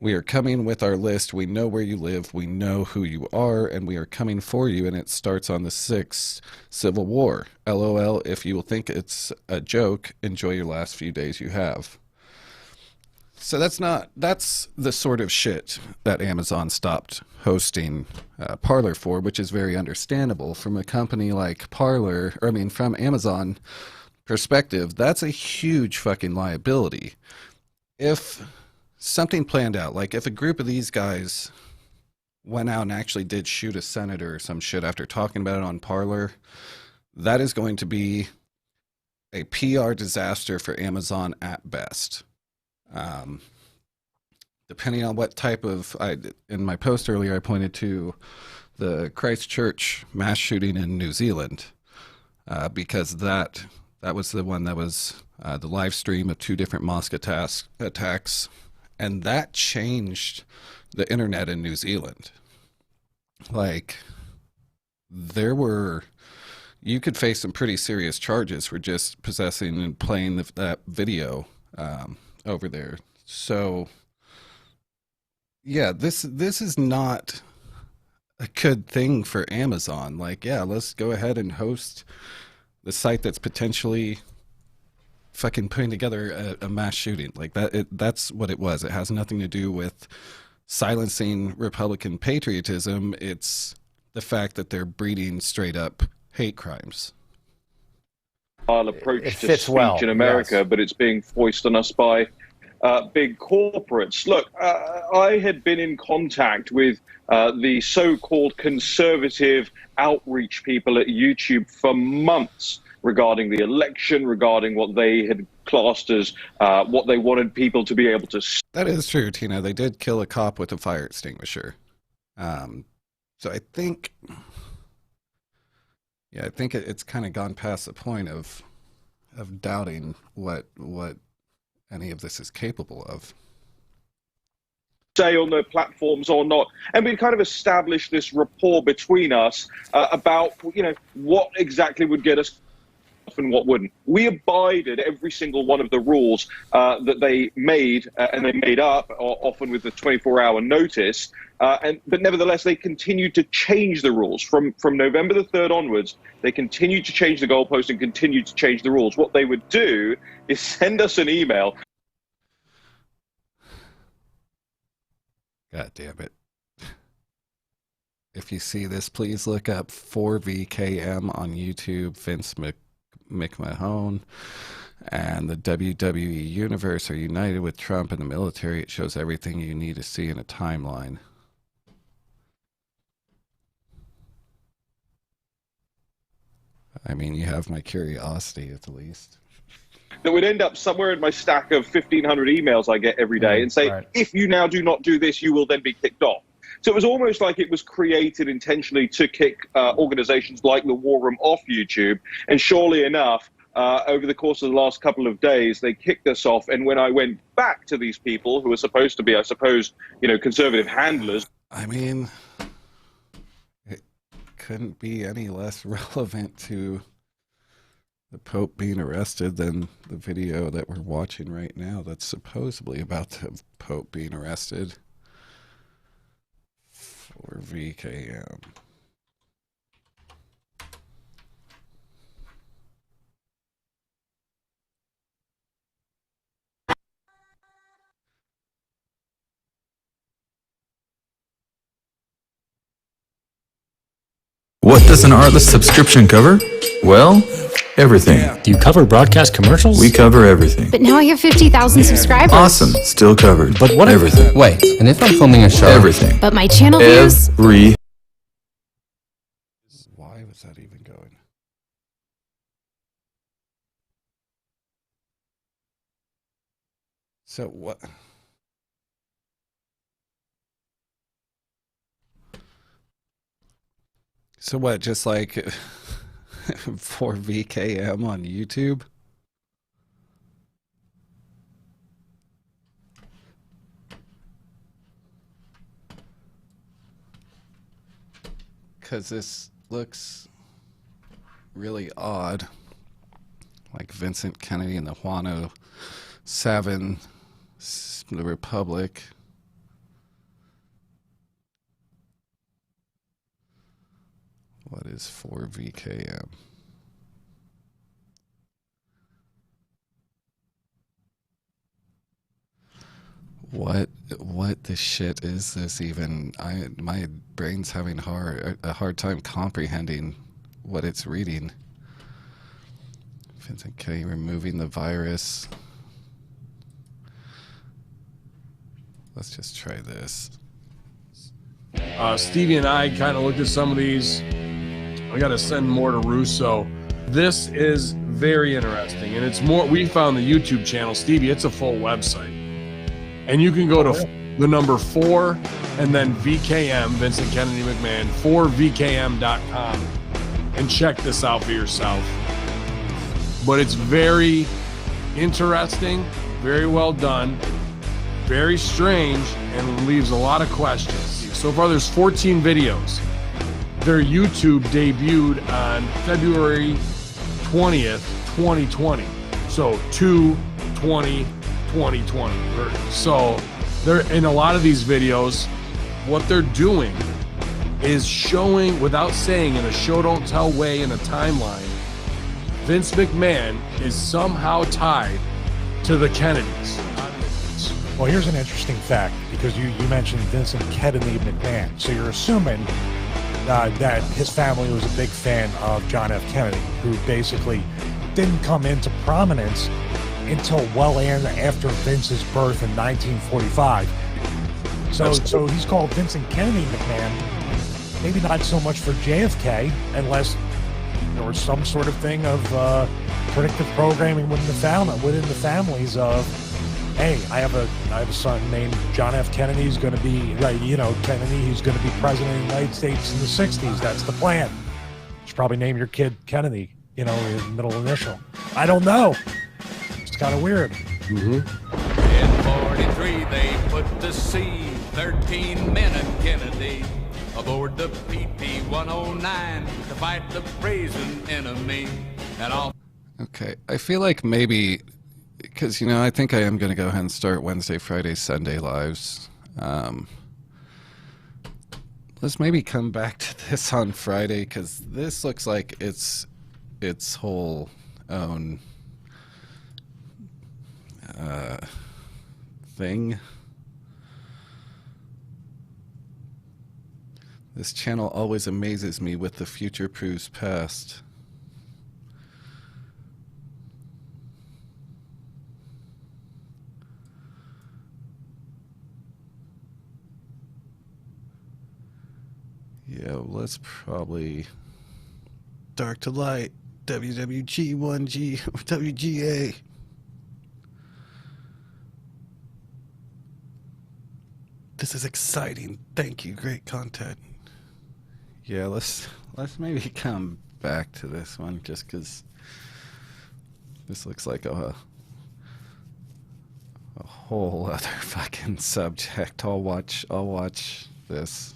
We are coming with our list. We know where you live. We know who you are, and we are coming for you. And it starts on the 6th Civil War. LOL, if you will think it's a joke, enjoy your last few days you have. So that's the sort of shit that Amazon stopped hosting Parler for, which is very understandable from a company like Parler, from Amazon perspective. That's a huge fucking liability. If something planned out, like if a group of these guys went out and actually did shoot a senator or some shit after talking about it on Parler, that is going to be a PR disaster for Amazon at best. Depending on what type of, in my post earlier, I pointed to the Christchurch mass shooting in New Zealand, because that was the one that was the live stream of 2 different mosque attacks. And that changed the internet in New Zealand. You could face some pretty serious charges for just possessing and playing that video over there. So, yeah, this is not a good thing for Amazon. Let's go ahead and host the site that's potentially fucking putting together a mass shooting. Like that's what it was. It has nothing to do with silencing Republican patriotism. It's the fact that they're breeding straight up hate crimes. Approach to speech in America, yes. but it's being foisted on us by big corporates. Look, I had been in contact with the so-called conservative outreach people at YouTube for months regarding the election, regarding what they had classed as what they wanted people to be able to see. That is true, Tina. They did kill a cop with a fire extinguisher. So I think, yeah, I think it's kind of gone past the point of doubting what any of this is capable of. Say on their platforms or not, and we kind of established this rapport between us about, you know, what exactly would get us and what wouldn't. We abided every single one of the rules that they made, and they made up, often with the 24-hour notice. But nevertheless, they continued to change the rules from November the 3rd onwards. They continued to change the goalposts and continued to change the rules. What they would do is send us an email. God damn it. If you see this, please look up 4VKM on YouTube, Vince McMahon and the WWE Universe are united with Trump and the military. It shows everything you need to see in a timeline. I mean, you have my curiosity at the least. That would end up somewhere in my stack of 1,500 emails I get every day and say, if you now do not do this, you will then be kicked off. So it was almost like it was created intentionally to kick organizations like the War Room off YouTube. And surely enough, over the course of the last couple of days, they kicked us off. And when I went back to these people who were supposed to be, I suppose, you know, conservative handlers. I mean, it couldn't be any less relevant to the Pope being arrested than the video that we're watching right now that's supposedly about the Pope being arrested for VKM. What does an Artlist subscription cover? Well, everything. Do you cover broadcast commercials? We cover everything. But now I have 50,000 subscribers. Awesome. Still covered. But what everything. Wait, and if I'm filming a show? Everything. But my channel views? Why was that even going? So what? So what, just like for VKM on YouTube? Because this looks really odd. Like Vincent Kennedy and the Juano Savin, the Republic. What is 4VKM? What the shit is this even? My brain's having a hard time comprehending what it's reading. Vincent Kennedy removing the virus. Let's just try this. Stevie and I kind of looked at some of these. I got to send more to Russo. This is very interesting, and it's more. We found the YouTube channel, Stevie. It's a full website, and you can go to the number 4 and then VKM, Vincent Kennedy McMahon, 4VKM.com, and check this out for yourself. But it's very interesting, very well done, very strange, and leaves a lot of questions. So far, there's 14 videos. Their YouTube debuted on February 20th, 2020. So 2/20/2020. So they're in a lot of these videos. What they're doing is showing, without saying, in a show don't tell way in a timeline, Vince McMahon is somehow tied to the Kennedys. Well, here's an interesting fact, because you mentioned Vincent Kennedy McMahon. So you're assuming that his family was a big fan of John F. Kennedy, who basically didn't come into prominence until well after Vince's birth in 1945. So he's called Vincent Kennedy McMahon, maybe not so much for JFK, unless there was some sort of thing of predictive programming within the families of, hey, I have a son named John F. Kennedy. He's going to be, Kennedy. He's going to be president of the United States in the '60s. That's the plan. You should probably name your kid Kennedy. His middle initial. I don't know. It's kind of weird. In 43, they put to sea 13 men of Kennedy aboard the PT-109 to fight the brazen enemy. And all. Okay, I feel like maybe, because, I think I am going to go ahead and start Wednesday, Friday, Sunday lives. Let's maybe come back to this on Friday, because this looks like its whole own thing. This channel always amazes me with the future proves past. Yeah, let's probably dark to light, WWG 1G, WGA. This is exciting. Thank you. Great content. Yeah, let's maybe come back to this one, just because this looks like a whole other fucking subject. I'll watch this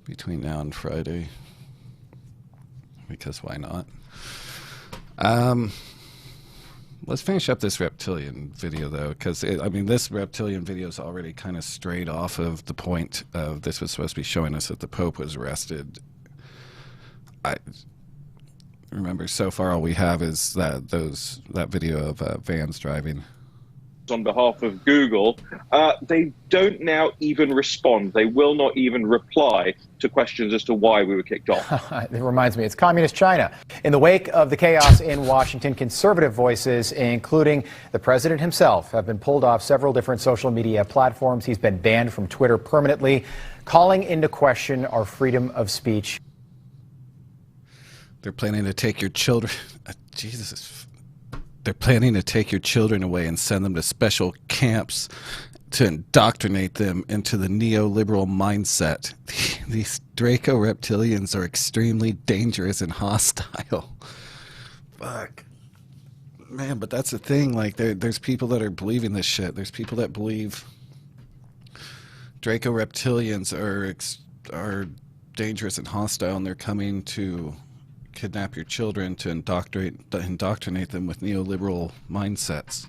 between now and Friday, because why not? Let's finish up this reptilian video, though, because this reptilian video is already kind of strayed off of the point of this was supposed to be showing us that the Pope was arrested. I remember so far all we have is that video of vans driving. On behalf of Google, they don't now even respond. They will not even reply to questions as to why we were kicked off. It reminds me, it's communist China. In the wake of the chaos in Washington, conservative voices, including the president himself, have been pulled off several different social media platforms. He's been banned from Twitter permanently, calling into question our freedom of speech. They're planning to take your children. Jesus. They're planning to take your children away and send them to special camps to indoctrinate them into the neoliberal mindset. These Draco reptilians are extremely dangerous and hostile. Fuck. Man, but that's the thing. Like, there's people that are believing this shit. There's people that believe Draco reptilians are dangerous and hostile, and they're coming to kidnap your children to indoctrinate them with neoliberal mindsets.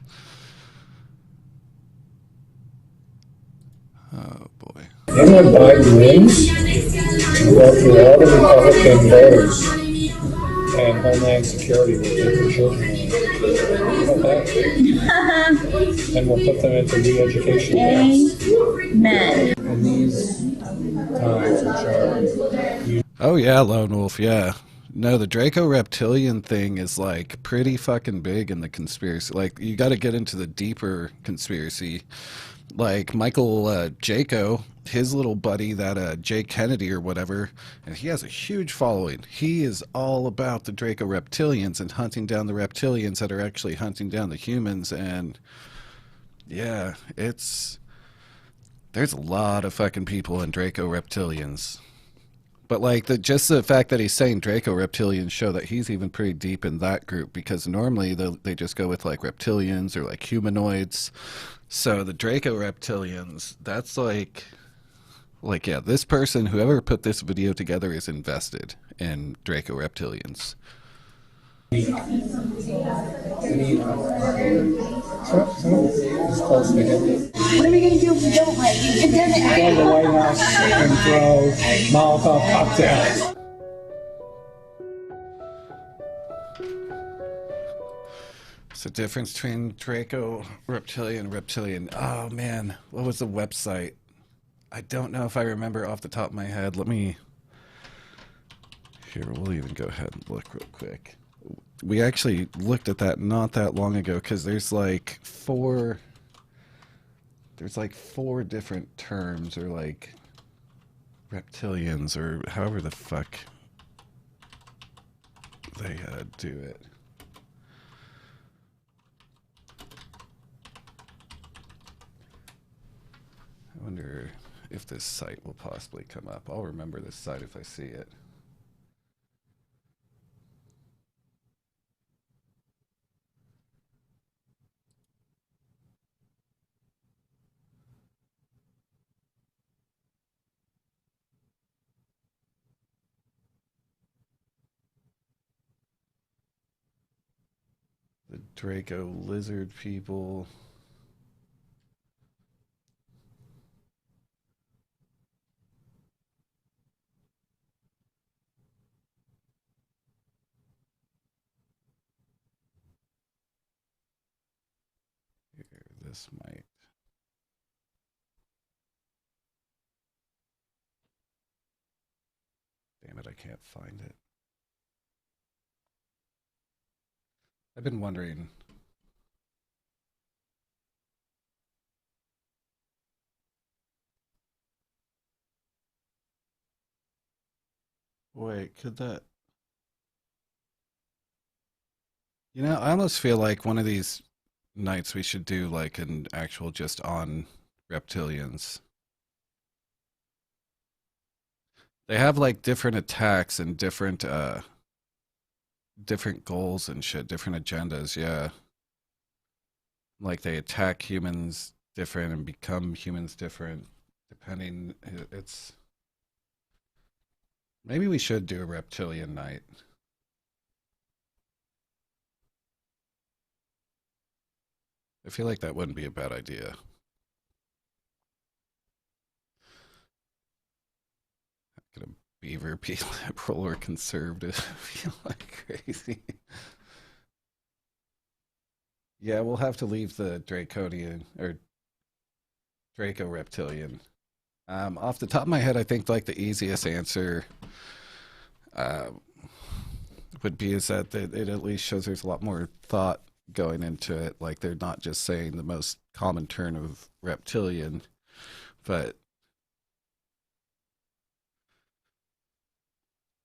Oh boy. Then when Biden wins, you go through all the Republican voters and Homeland Security will take your children away. How about that? And we'll put them into re-education camps. Amen. And these times which are... Oh yeah, Lone Wolf, yeah. No, the Draco reptilian thing is like pretty fucking big in the conspiracy. Like, you got to get into the deeper conspiracy. Like Michael Jaco, his little buddy, that Jay Kennedy or whatever, and he has a huge following. He is all about the Draco reptilians and hunting down the reptilians that are actually hunting down the humans. And yeah, there's a lot of fucking people in Draco reptilians. But like just the fact that he's saying Draco reptilians show that he's even pretty deep in that group, because normally they just go with like reptilians or like humanoids. So the Draco reptilians, that's like yeah, this person, whoever put this video together, is invested in Draco reptilians. It's close to him. What are we going to do if we don't like you? It doesn't Go to the White House and throw Molotov cocktails. What's the difference between Draco reptilian and reptilian? Oh man, what was the website? I don't know if I remember off the top of my head. Let me... Here, we'll even go ahead and look real quick. We actually looked at that not that long ago because there's like four different terms, or like reptilians, or however the fuck they do it. I wonder if this site will possibly come up. I'll remember this site if I see it. The Draco lizard people. Here, this might. Damn it, I can't find it. I've been wondering. Wait, could that... You know, I almost feel like one of these nights we should do like an actual just on reptilians. They have like different attacks and different goals and shit, different agendas, yeah. Like they attack humans different and become humans different depending. It's... Maybe we should do a reptilian night. I feel like that wouldn't be a bad idea. Could a beaver be liberal or conservative? I feel like crazy. Yeah, we'll have to leave the Draconian or Draco reptilian. Off the top of my head, I think like the easiest answer would be is that it at least shows there's a lot more thought going into it. Like they're not just saying the most common term of reptilian, but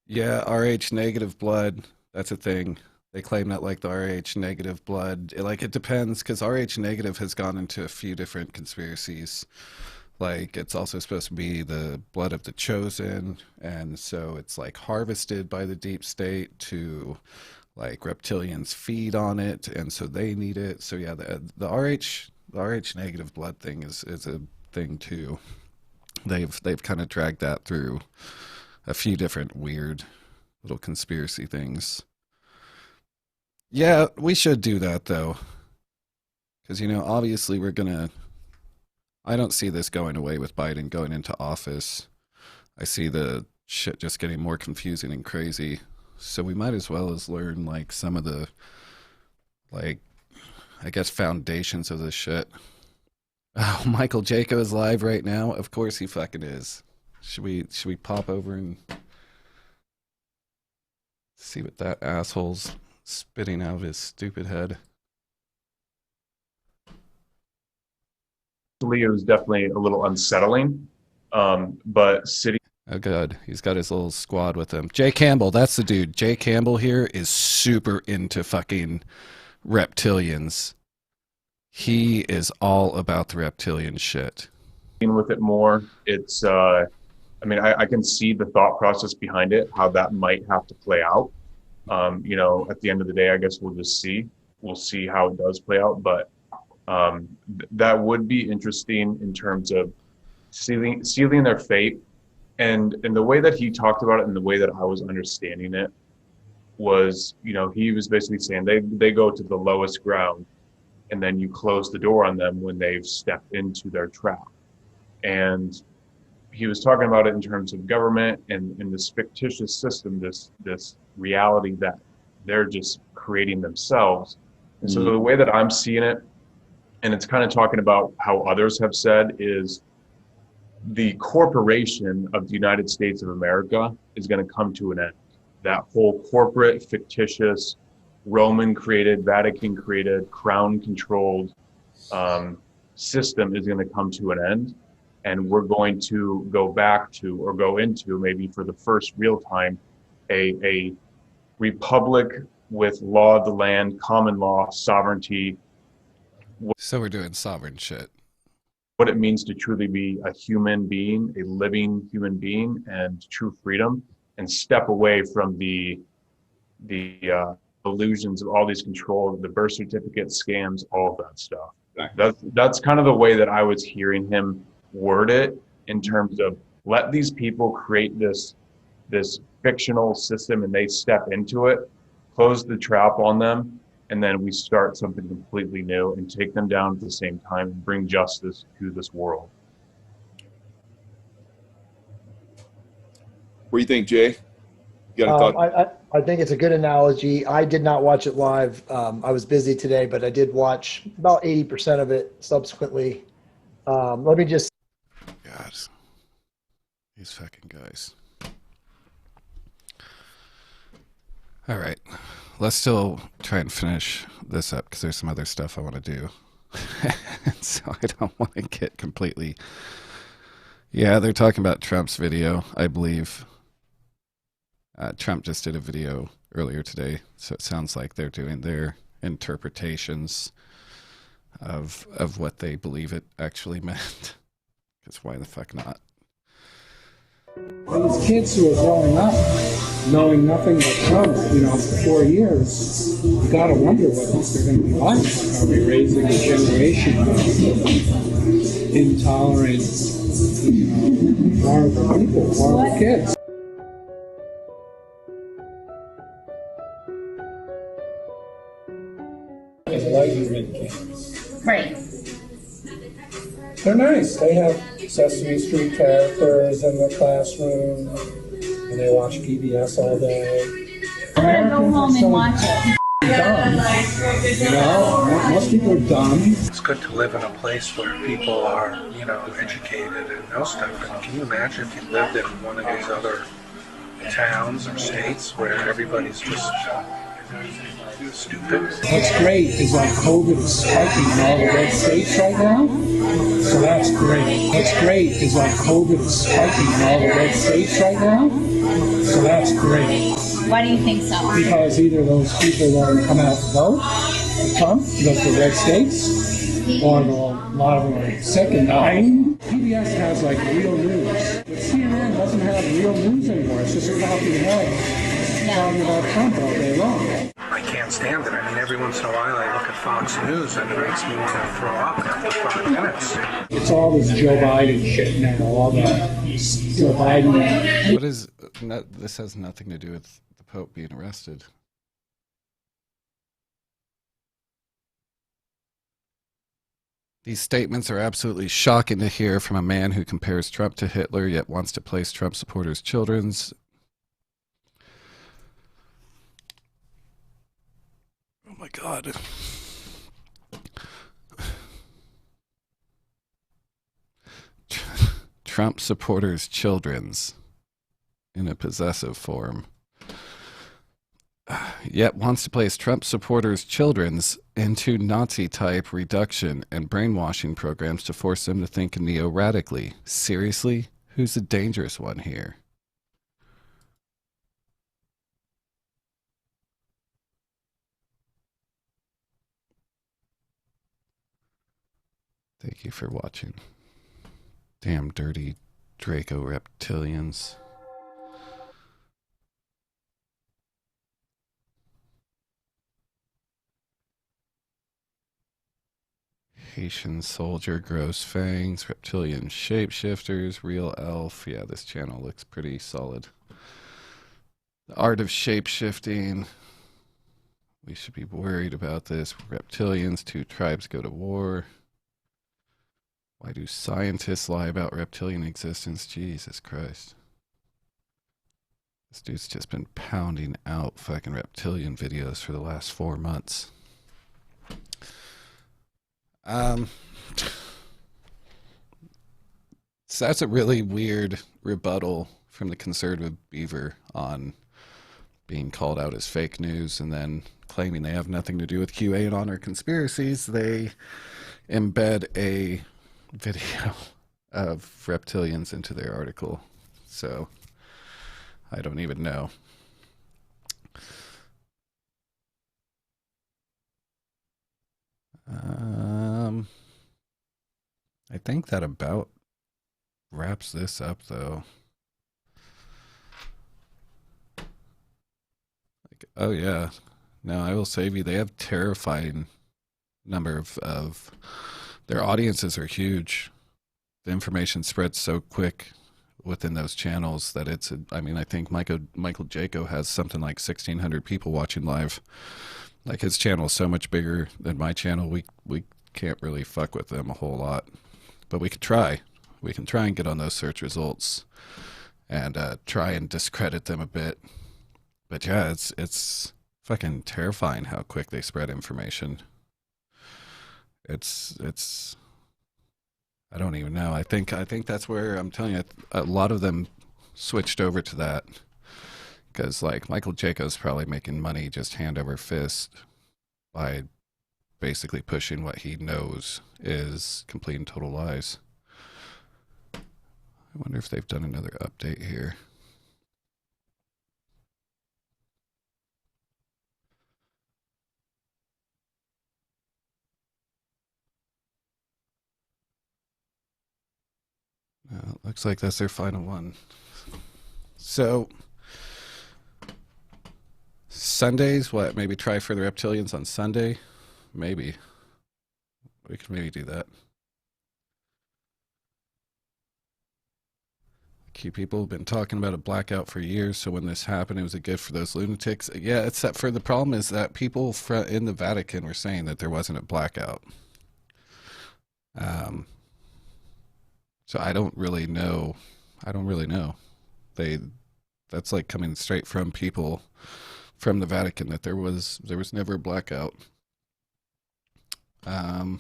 yeah, Rh negative blood, that's a thing. They claim that like the Rh negative blood, it depends, because Rh negative has gone into a few different conspiracies. Like it's also supposed to be the blood of the chosen, and so it's like harvested by the deep state to like reptilians feed on it, and so they need it. So yeah, the Rh negative blood thing is a thing too. They've kind of dragged that through a few different weird little conspiracy things. Yeah, we should do that though, because you know obviously I don't see this going away with Biden going into office. I see the shit just getting more confusing and crazy. So we might as well as learn like some of the, like, I guess foundations of this shit. Oh, Michael Jaco is live right now. Of course he fucking is. Should we pop over and see what that asshole's spitting out of his stupid head? It was definitely a little unsettling, but City... Oh, good. He's got his little squad with him. Jay Campbell, that's the dude. Jay Campbell here is super into fucking reptilians. He is all about the reptilian shit. With it more, it's, I mean, I can see the thought process behind it, how that might have to play out. You know, at the end of the day, I guess we'll just see. We'll see how it does play out, but that would be interesting in terms of sealing their fate. And the way that he talked about it and the way that I was understanding it was, you know, he was basically saying they go to the lowest ground and then you close the door on them when they've stepped into their trap. And he was talking about it in terms of government and in this fictitious system, this reality that they're just creating themselves, And so the way that I'm seeing it, and it's kind of talking about how others have said, is the corporation of the United States of America is going to come to an end. That whole corporate, fictitious, Roman created, Vatican created, crown controlled system is going to come to an end. And we're going to go back to, or go into, maybe for the first real time, a republic with law of the land, common law, sovereignty. So we're doing sovereign shit. What it means to truly be a human being, a living human being, and true freedom, and step away from the illusions of all these control, the birth certificate scams, all of that stuff. That's kind of the way that I was hearing him word it, in terms of let these people create this fictional system and they step into it, close the trap on them, and then we start something completely new and take them down at the same time and bring justice to this world. What do you think, Jay? You got a thought? I think it's a good analogy. I did not watch it live. I was busy today, but I did watch about 80% of it subsequently. Let me just... God. These fucking guys. All right. Let's still try and finish this up because there's some other stuff I want to do. So I don't want to get completely... Yeah, they're talking about Trump's video, I believe. Trump just did a video earlier today, so it sounds like they're doing their interpretations of what they believe it actually meant. Because why the fuck not? These kids who are growing up knowing nothing but Trump, for 4 years, you gotta wonder what they're going to be like. Are we raising a generation of intolerant, horrible people, horrible kids? Enlightenment camps. Right. They're nice. They have Sesame Street characters in the classroom, and they watch PBS all day. I'm gonna go home and watch it. Dumb. Most people are dumb. It's good to live in a place where people are, educated and know stuff. And can you imagine if you lived in one of these other towns or states where everybody's just stupid? What's great is like COVID is spiking in all the red states right now. So that's great. What's great is like COVID is spiking in all the red states right now. So that's great. Why do you think so? Because either those people won't come out to vote for Trump, because the red states, or a lot of them are sick and dying. PBS has like real news. But CNN doesn't have real news anymore. It's just a talking head talking about Trump all day long. I can't stand it. I mean, every once in a while I look at Fox News and it makes me want to throw up after 5 minutes. It's all this Joe Biden shit now. All that Joe Biden. What is... this has nothing to do with the Pope being arrested. These statements are absolutely shocking to hear from a man who compares Trump to Hitler, yet wants to place Trump supporters' children's... Oh my God. Trump supporters' children's in a possessive form. Yet wants to place Trump supporters' children's into Nazi-type reduction and brainwashing programs to force them to think neo-radically. Seriously? Who's the dangerous one here? Thank you for watching. Damn dirty Draco reptilians. Haitian soldier grows fangs, reptilian shapeshifters, real elf. Yeah, this channel looks pretty solid. The art of shapeshifting. We should be worried about this. Reptilians, 2 tribes go to war. Why do scientists lie about reptilian existence? Jesus Christ. This dude's just been pounding out fucking reptilian videos for the last 4 months. Um, so that's a really weird rebuttal from the conservative beaver on being called out as fake news and then claiming they have nothing to do with QAnon or conspiracies. They embed a video of reptilians into their article. So I don't even know. I think that about wraps this up, though. Like, oh yeah, no, I will save you. They have terrifying number of their audiences are huge. The information spreads so quick within those channels that it's. I mean, I think Michael Jaco has something like 1,600 people watching live. Like his channel is so much bigger than my channel. We can't really fuck with them a whole lot, but we could try. We can try and get on those search results and try and discredit them a bit. But yeah, it's fucking terrifying how quick they spread information. It's I don't even know. I think that's where I'm telling you a lot of them switched over to that. Because, like, Michael Jaco's probably making money just hand over fist by basically pushing what he knows is complete and total lies. I wonder if they've done another update here. No, it looks like that's their final one. So... Sundays, what? Maybe try for the reptilians on Sunday? Maybe. We could maybe do that. Key people have been talking about a blackout for years, so when this happened, it was a gift for those lunatics. Yeah, except for the problem is that people in the Vatican were saying that there wasn't a blackout. So I don't really know. That's like coming straight from people from the Vatican that there was never a blackout. I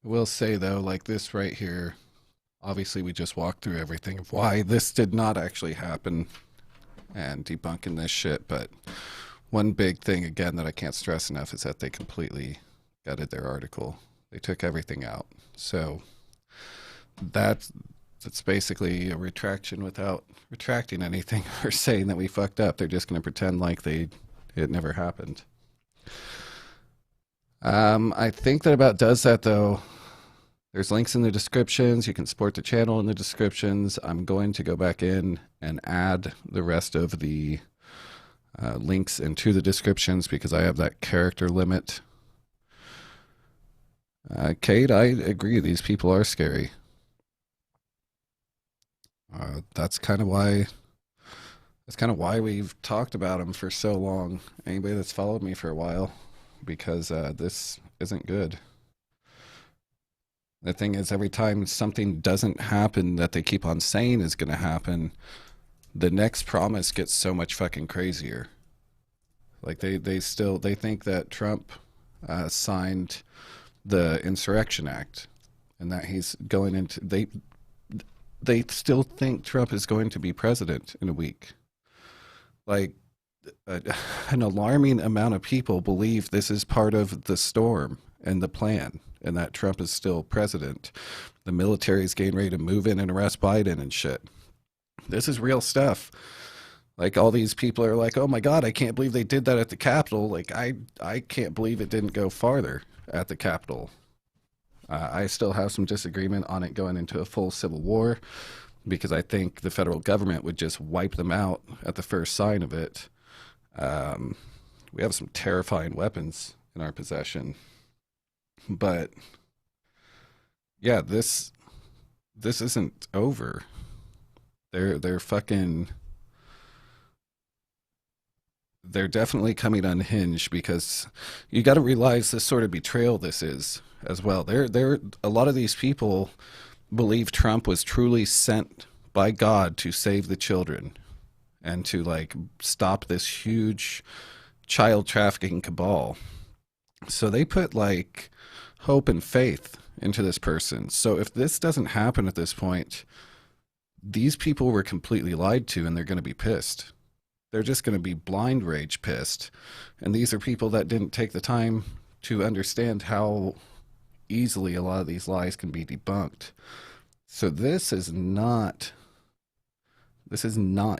will say though, like this right here, obviously we just walked through everything of why this did not actually happen and debunking this shit, but one big thing again that I can't stress enough is that they completely gutted their article. They took everything out. So that's basically a retraction without retracting anything or saying that we fucked up. They're just going to pretend like it never happened. I think that about does that though. There's links in the descriptions. You can support the channel in the descriptions. I'm going to go back in and add the rest of the links into the descriptions because I have that character limit. Kate, I agree. These people are scary. That's kind of why we've talked about them for so long. Anybody that's followed me for a while, because this isn't good. The thing is, every time something doesn't happen that they keep on saying is going to happen, the next promise gets so much fucking crazier. Like they think that Trump signed the Insurrection Act and that he's going into they still think Trump is going to be president in a week. Like, an alarming amount of people believe this is part of the storm and the plan, and that Trump is still president. The military is getting ready to move in and arrest Biden and shit. This is real stuff. Like, all these people are like, oh my God, I can't believe they did that at the Capitol. Like, I can't believe it didn't go farther at the Capitol. I still have some disagreement on it going into a full civil war because I think the federal government would just wipe them out at the first sign of it. We have some terrifying weapons in our possession. But yeah, this isn't over. They're definitely coming unhinged because you got to realize the sort of betrayal this is as well. A lot of these people believe Trump was truly sent by God to save the children and to like stop this huge child trafficking cabal. So they put like hope and faith into this person. So if this doesn't happen at this point, these people were completely lied to and they're going to be pissed. They're just going to be blind rage pissed. And these are people that didn't take the time to understand how easily a lot of these lies can be debunked. So this is not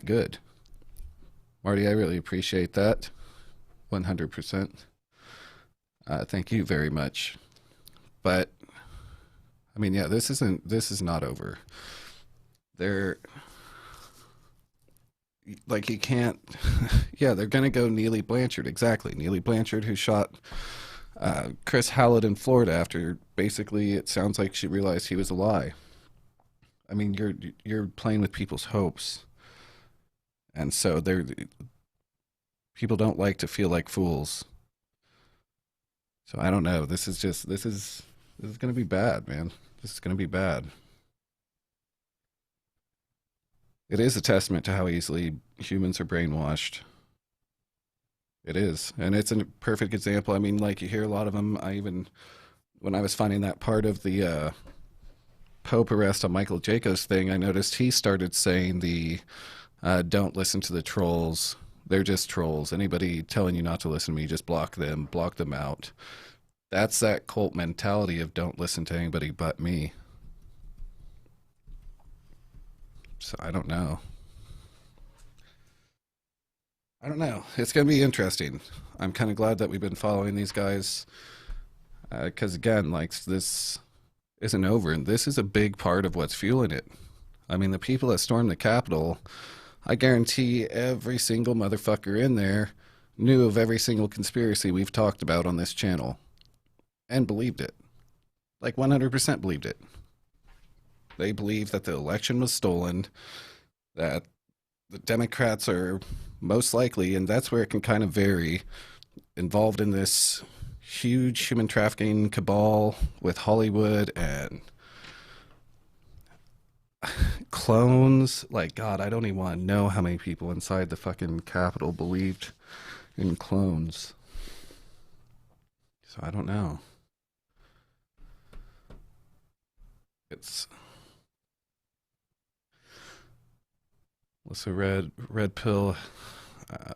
good. Marty, I really appreciate that. 100%. Thank you very much. But I mean, yeah, this is not over. They're like, you can't, yeah, they're going to go Neely Blanchard. Exactly. Neely Blanchard, who shot Chris Hallett in Florida after basically it sounds like she realized he was a lie. I mean, you're playing with people's hopes. And so people don't like to feel like fools. So I don't know. This is going to be bad, man. This is going to be bad. It is a testament to how easily humans are brainwashed. It is. And it's a perfect example. I mean, like, you hear a lot of them. When I was finding that part of the Pope arrest on Michael Jacobs thing, I noticed he started saying don't listen to the trolls. They're just trolls. Anybody telling you not to listen to me, just block them out. That's that cult mentality of don't listen to anybody but me. So I don't know. It's going to be interesting. I'm kind of glad that we've been following these guys. Because again, like, this isn't over. And this is a big part of what's fueling it. I mean, the people that stormed the Capitol, I guarantee every single motherfucker in there knew of every single conspiracy we've talked about on this channel. And believed it. Like 100% believed it. They believe that the election was stolen, that the Democrats are most likely, and that's where it can kind of vary, involved in this huge human trafficking cabal with Hollywood and clones. Like, God, I don't even want to know how many people inside the fucking Capitol believed in clones. So I don't know. So red pill.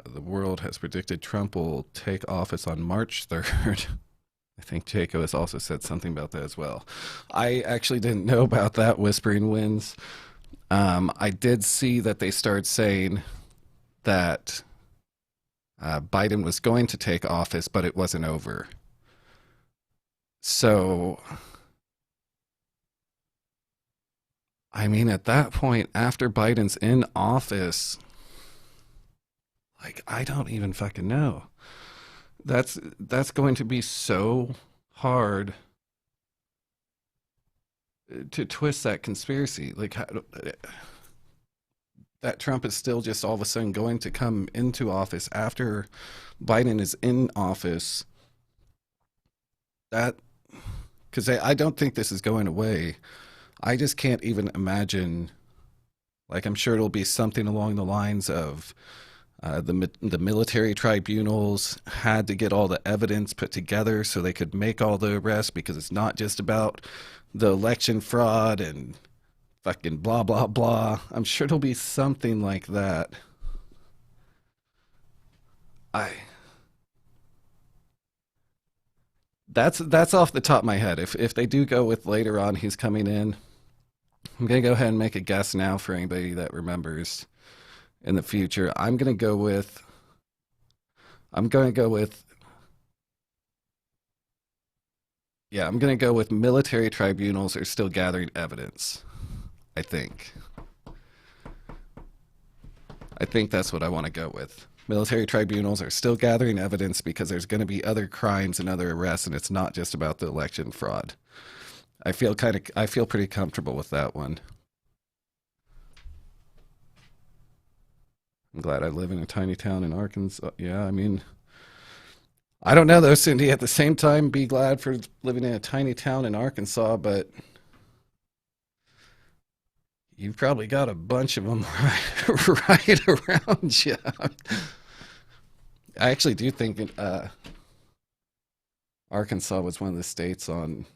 The world has predicted Trump will take office on March 3rd. I think Jaco has also said something about that as well. I actually didn't know about that, Whispering Winds. I did see that they started saying that Biden was going to take office, but it wasn't over. So, I mean, at that point, after Biden's in office, like, I don't even fucking know. That's going to be so hard to twist that conspiracy. Like, that Trump is still just all of a sudden going to come into office after Biden is in office. Because I don't think this is going away. I just can't even imagine. Like, I'm sure it'll be something along the lines of the military tribunals had to get all the evidence put together so they could make all the arrests, because it's not just about the election fraud and fucking blah, blah, blah. I'm sure it'll be something like that. That's off the top of my head. If they do go with later on he's coming in, I'm going to go ahead and make a guess now for anybody that remembers in the future. I'm going to go with military tribunals are still gathering evidence. I think that's what I want to go with. Military tribunals are still gathering evidence because there's going to be other crimes and other arrests, and it's not just about the election fraud. I feel pretty comfortable with that one. I'm glad I live in a tiny town in Arkansas. Yeah, I mean, I don't know though, Cindy. At the same time, be glad for living in a tiny town in Arkansas, but you've probably got a bunch of them right around you. I actually do think Arkansas was one of the states on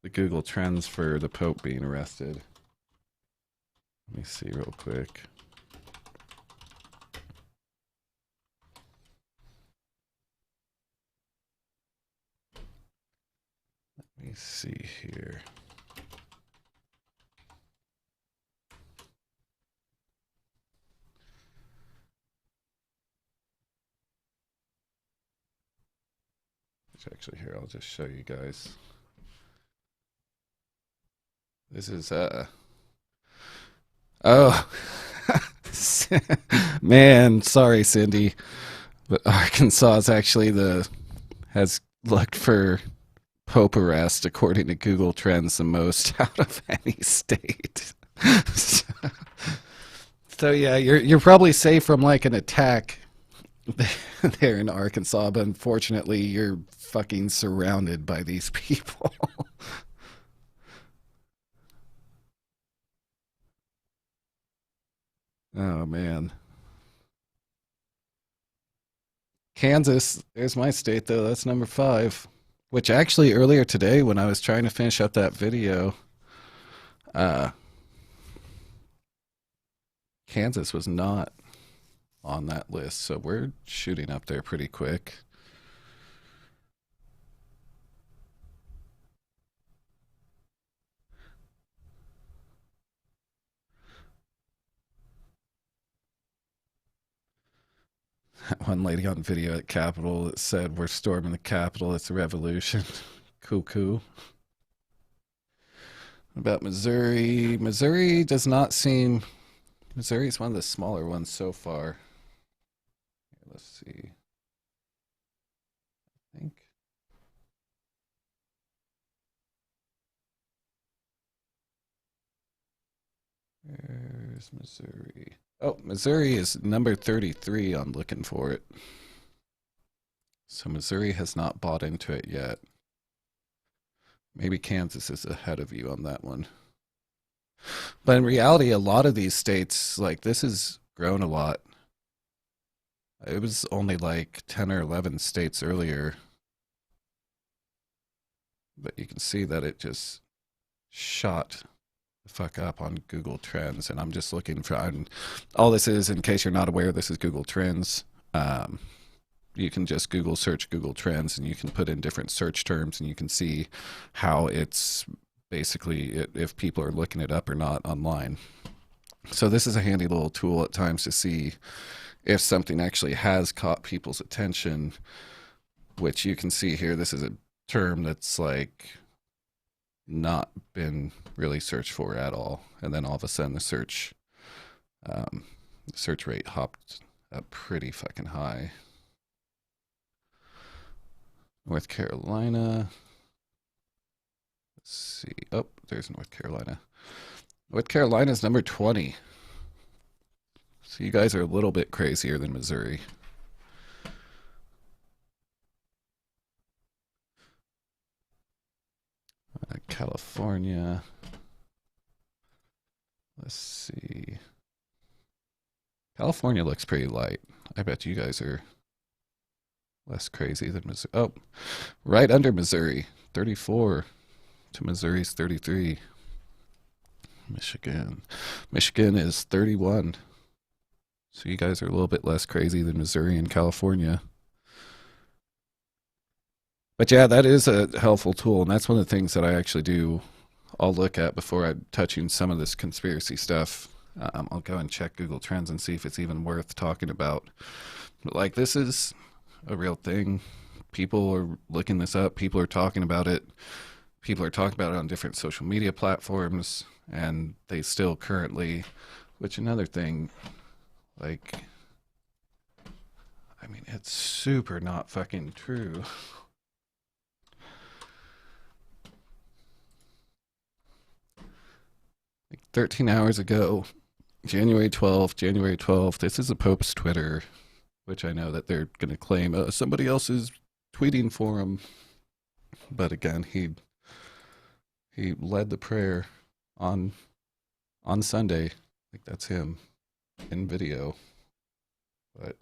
the Google Trends for the Pope being arrested. Let me see real quick. Let me see here. Actually, here, I'll just show you guys. This is, oh, man, sorry, Cindy, but Arkansas is actually has looked for Pope arrest, according to Google Trends, the most out of any state. So yeah, you're probably safe from like an attack there in Arkansas, but unfortunately you're fucking surrounded by these people. Oh man. Kansas, there's my state though, that's number 5. Which actually earlier today when I was trying to finish up that video, Kansas was not on that list, so we're shooting up there pretty quick. One lady on video at Capitol that said, "We're storming the Capitol, it's a revolution." Cuckoo. About Missouri. Missouri does not seem... Missouri is one of the smaller ones so far. Let's see. I think. Where's Missouri? Oh, Missouri is number 33 on looking for it. So Missouri has not bought into it yet. Maybe Kansas is ahead of you on that one. But in reality, a lot of these states, like this has grown a lot. It was only like 10 or 11 states earlier. But you can see that it just shot the fuck up on Google Trends. And I'm just looking for, all this is, in case you're not aware, this is Google Trends. You can just Google search Google Trends and you can put in different search terms and you can see how it's basically if people are looking it up or not online. So this is a handy little tool at times to see if something actually has caught people's attention, which you can see here. This is a term that's like not been really searched for at all. And then all of a sudden the search rate hopped up pretty fucking high. North Carolina. Let's see. Oh, there's North Carolina. North Carolina is number 20. So you guys are a little bit crazier than Missouri. California. Let's see. California looks pretty light. I bet you guys are less crazy than Missouri. Oh, right under Missouri. 34 to Missouri's 33. Michigan. Michigan is 31. So you guys are a little bit less crazy than Missouri and California. But yeah, that is a helpful tool, and that's one of the things that I actually do. I'll look at before I'm touching some of this conspiracy stuff. I'll go and check Google Trends and see if it's even worth talking about. But like, this is a real thing. People are looking this up. People are talking about it. People are talking about it on different social media platforms, and they still currently, which another thing, like, I mean, it's super not fucking true. Like 13 hours ago, January 12th, this is the Pope's Twitter, which I know that they're going to claim somebody else is tweeting for him. But again, he led the prayer on Sunday. Like, that's him in video. But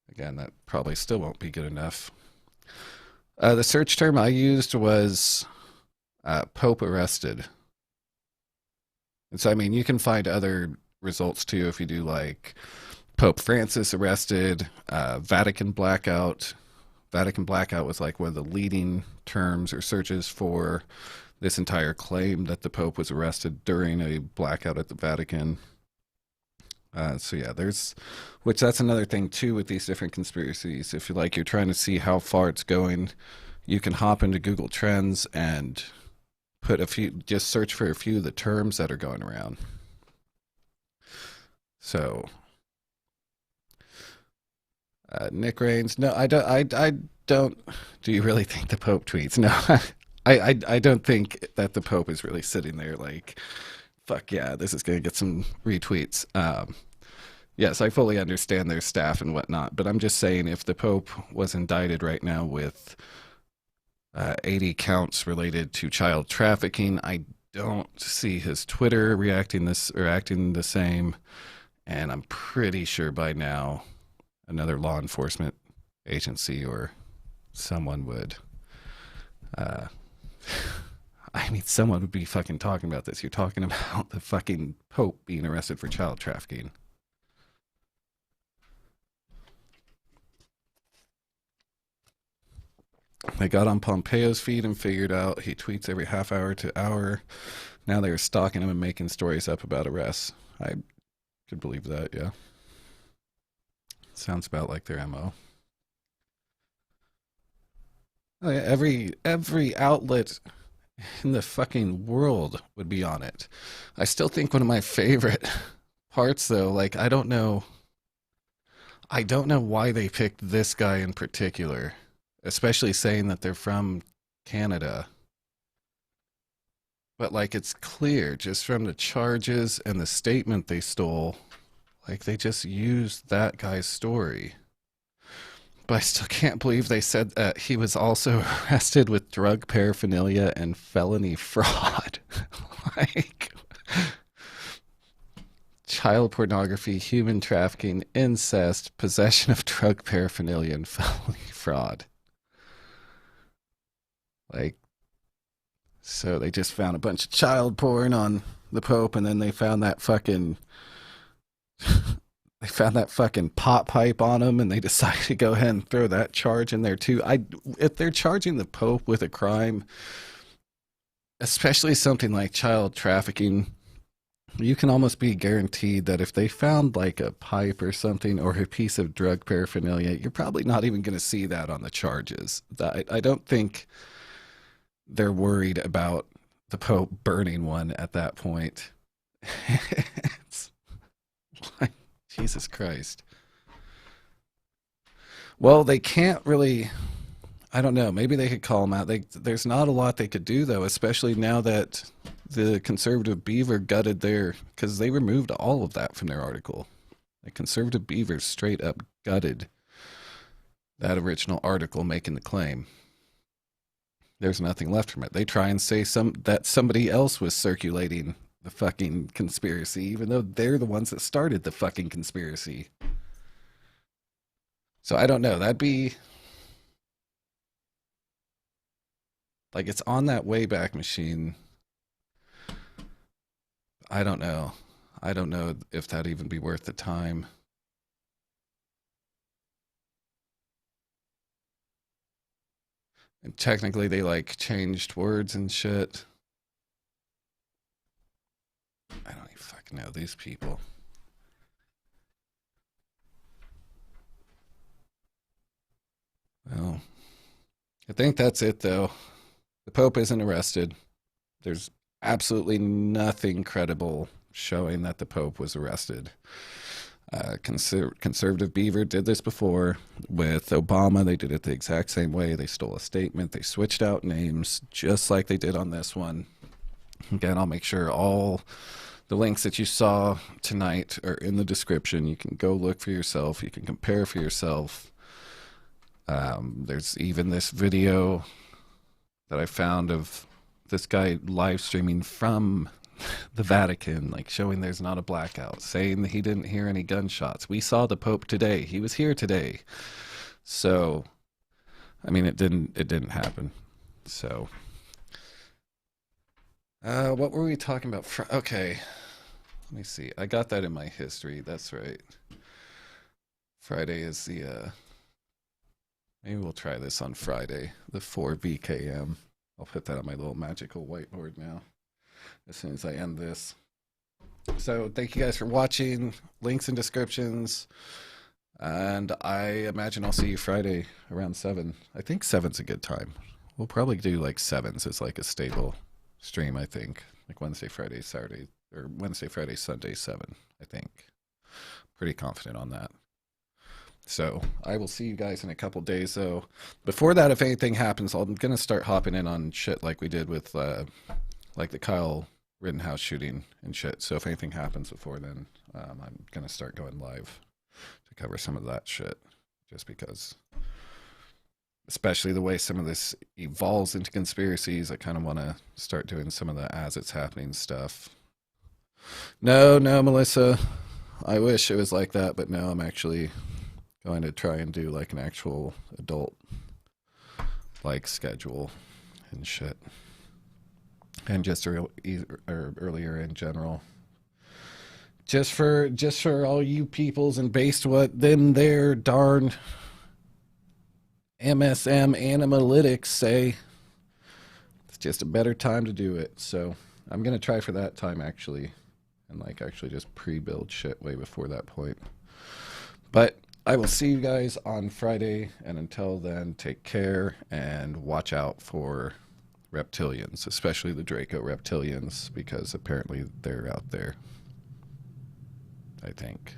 again, that probably still won't be good enough. The search term I used was Pope arrested. And so, I mean, you can find other results too if you do like Pope Francis arrested, Vatican Blackout. Vatican Blackout was like one of the leading terms or searches for this entire claim that the Pope was arrested during a blackout at the Vatican. So yeah, that's another thing too with these different conspiracies. If you're trying to see how far it's going, you can hop into Google Trends and just search for a few of the terms that are going around. So, Nick Rains, no, I don't. Do you really think the Pope tweets? No, I don't think that the Pope is really sitting there like, fuck yeah, this is going to get some retweets. Yes, I fully understand their staff and whatnot, but I'm just saying if the Pope was indicted right now with 80 counts related to child trafficking, I don't see his Twitter acting the same, and I'm pretty sure by now another law enforcement agency or someone would someone would be fucking talking about this. You're talking about the fucking Pope being arrested for child trafficking. They got on Pompeo's feed and figured out he tweets every half hour to hour. Now they're stalking him and making stories up about arrests. I could believe that, yeah. Sounds about like their MO. Oh, yeah, every outlet in the fucking world would be on it. I still think one of my favorite parts though, like I don't know why they picked this guy in particular, especially saying that they're from Canada. But like it's clear just from the charges and the statement they stole, like they just used that guy's story. But I still can't believe they said that he was also arrested with drug paraphernalia and felony fraud. Like child pornography, human trafficking, incest, possession of drug paraphernalia, and felony fraud. Like, so they just found a bunch of child porn on the Pope, and then they found that fucking pot pipe on him, and they decided to go ahead and throw that charge in there too. If they're charging the Pope with a crime, especially something like child trafficking, you can almost be guaranteed that if they found like a pipe or something or a piece of drug paraphernalia, you're probably not even going to see that on the charges. I don't think they're worried about the Pope burning one at that point. It's like, Jesus Christ. Well, they can't really, I don't know, maybe they could call him out. There's not a lot they could do, though, especially now that the conservative Beaver gutted because they removed all of that from their article. The conservative Beaver straight up gutted that original article making the claim. There's nothing left from it. They try and say that somebody else was circulating the fucking conspiracy, even though they're the ones that started the fucking conspiracy. So I don't know. That'd be like, it's on that Wayback Machine. I don't know. I don't know if that'd even be worth the time. And technically they like changed words and shit. I don't even fucking know these people. Well, I think that's it though. The Pope isn't arrested. There's absolutely nothing credible showing that the Pope was arrested. Conservative Beaver did this before with Obama. They did it the exact same way. They stole a statement. They switched out names just like they did on this one. Again, I'll make sure all the links that you saw tonight are in the description. You can go look for yourself. You can compare for yourself. There's even this video that I found of this guy live streaming from the Vatican, like showing there's not a blackout, saying that he didn't hear any gunshots. We saw the Pope today. He was here today. So I mean, it didn't happen. So, what were we talking about? Okay, let me see. I got that in my history. That's right. Friday is the, maybe we'll try this on Friday, the 4 VKM. I'll put that on my little magical whiteboard now as soon as I end this. So thank you guys for watching. Links and descriptions. And I imagine I'll see you Friday around 7. I think 7's a good time. We'll probably do like 7s as like a stable stream, I think. Like Wednesday, Friday, Saturday, or Wednesday, Friday, Sunday, 7, I think. Pretty confident on that. So I will see you guys in a couple days, though. Before that, if anything happens, I'm going to start hopping in on shit like we did with like the Kyle Rittenhouse shooting and shit. So if anything happens before then, I'm going to start going live to cover some of that shit, just because, especially the way some of this evolves into conspiracies, I kind of want to start doing some of the as it's happening stuff. No, Melissa, I wish it was like that, but no, I'm actually going to try and do like an actual adult like schedule and shit, and just earlier in general. Just for all you peoples, and based what them their darn MSM analytics say, it's just a better time to do it. So I'm gonna try for that time actually, and like actually just pre-build shit way before that point. But I will see you guys on Friday, and until then, take care and watch out for reptilians, especially the Draco reptilians, because apparently they're out there, I think.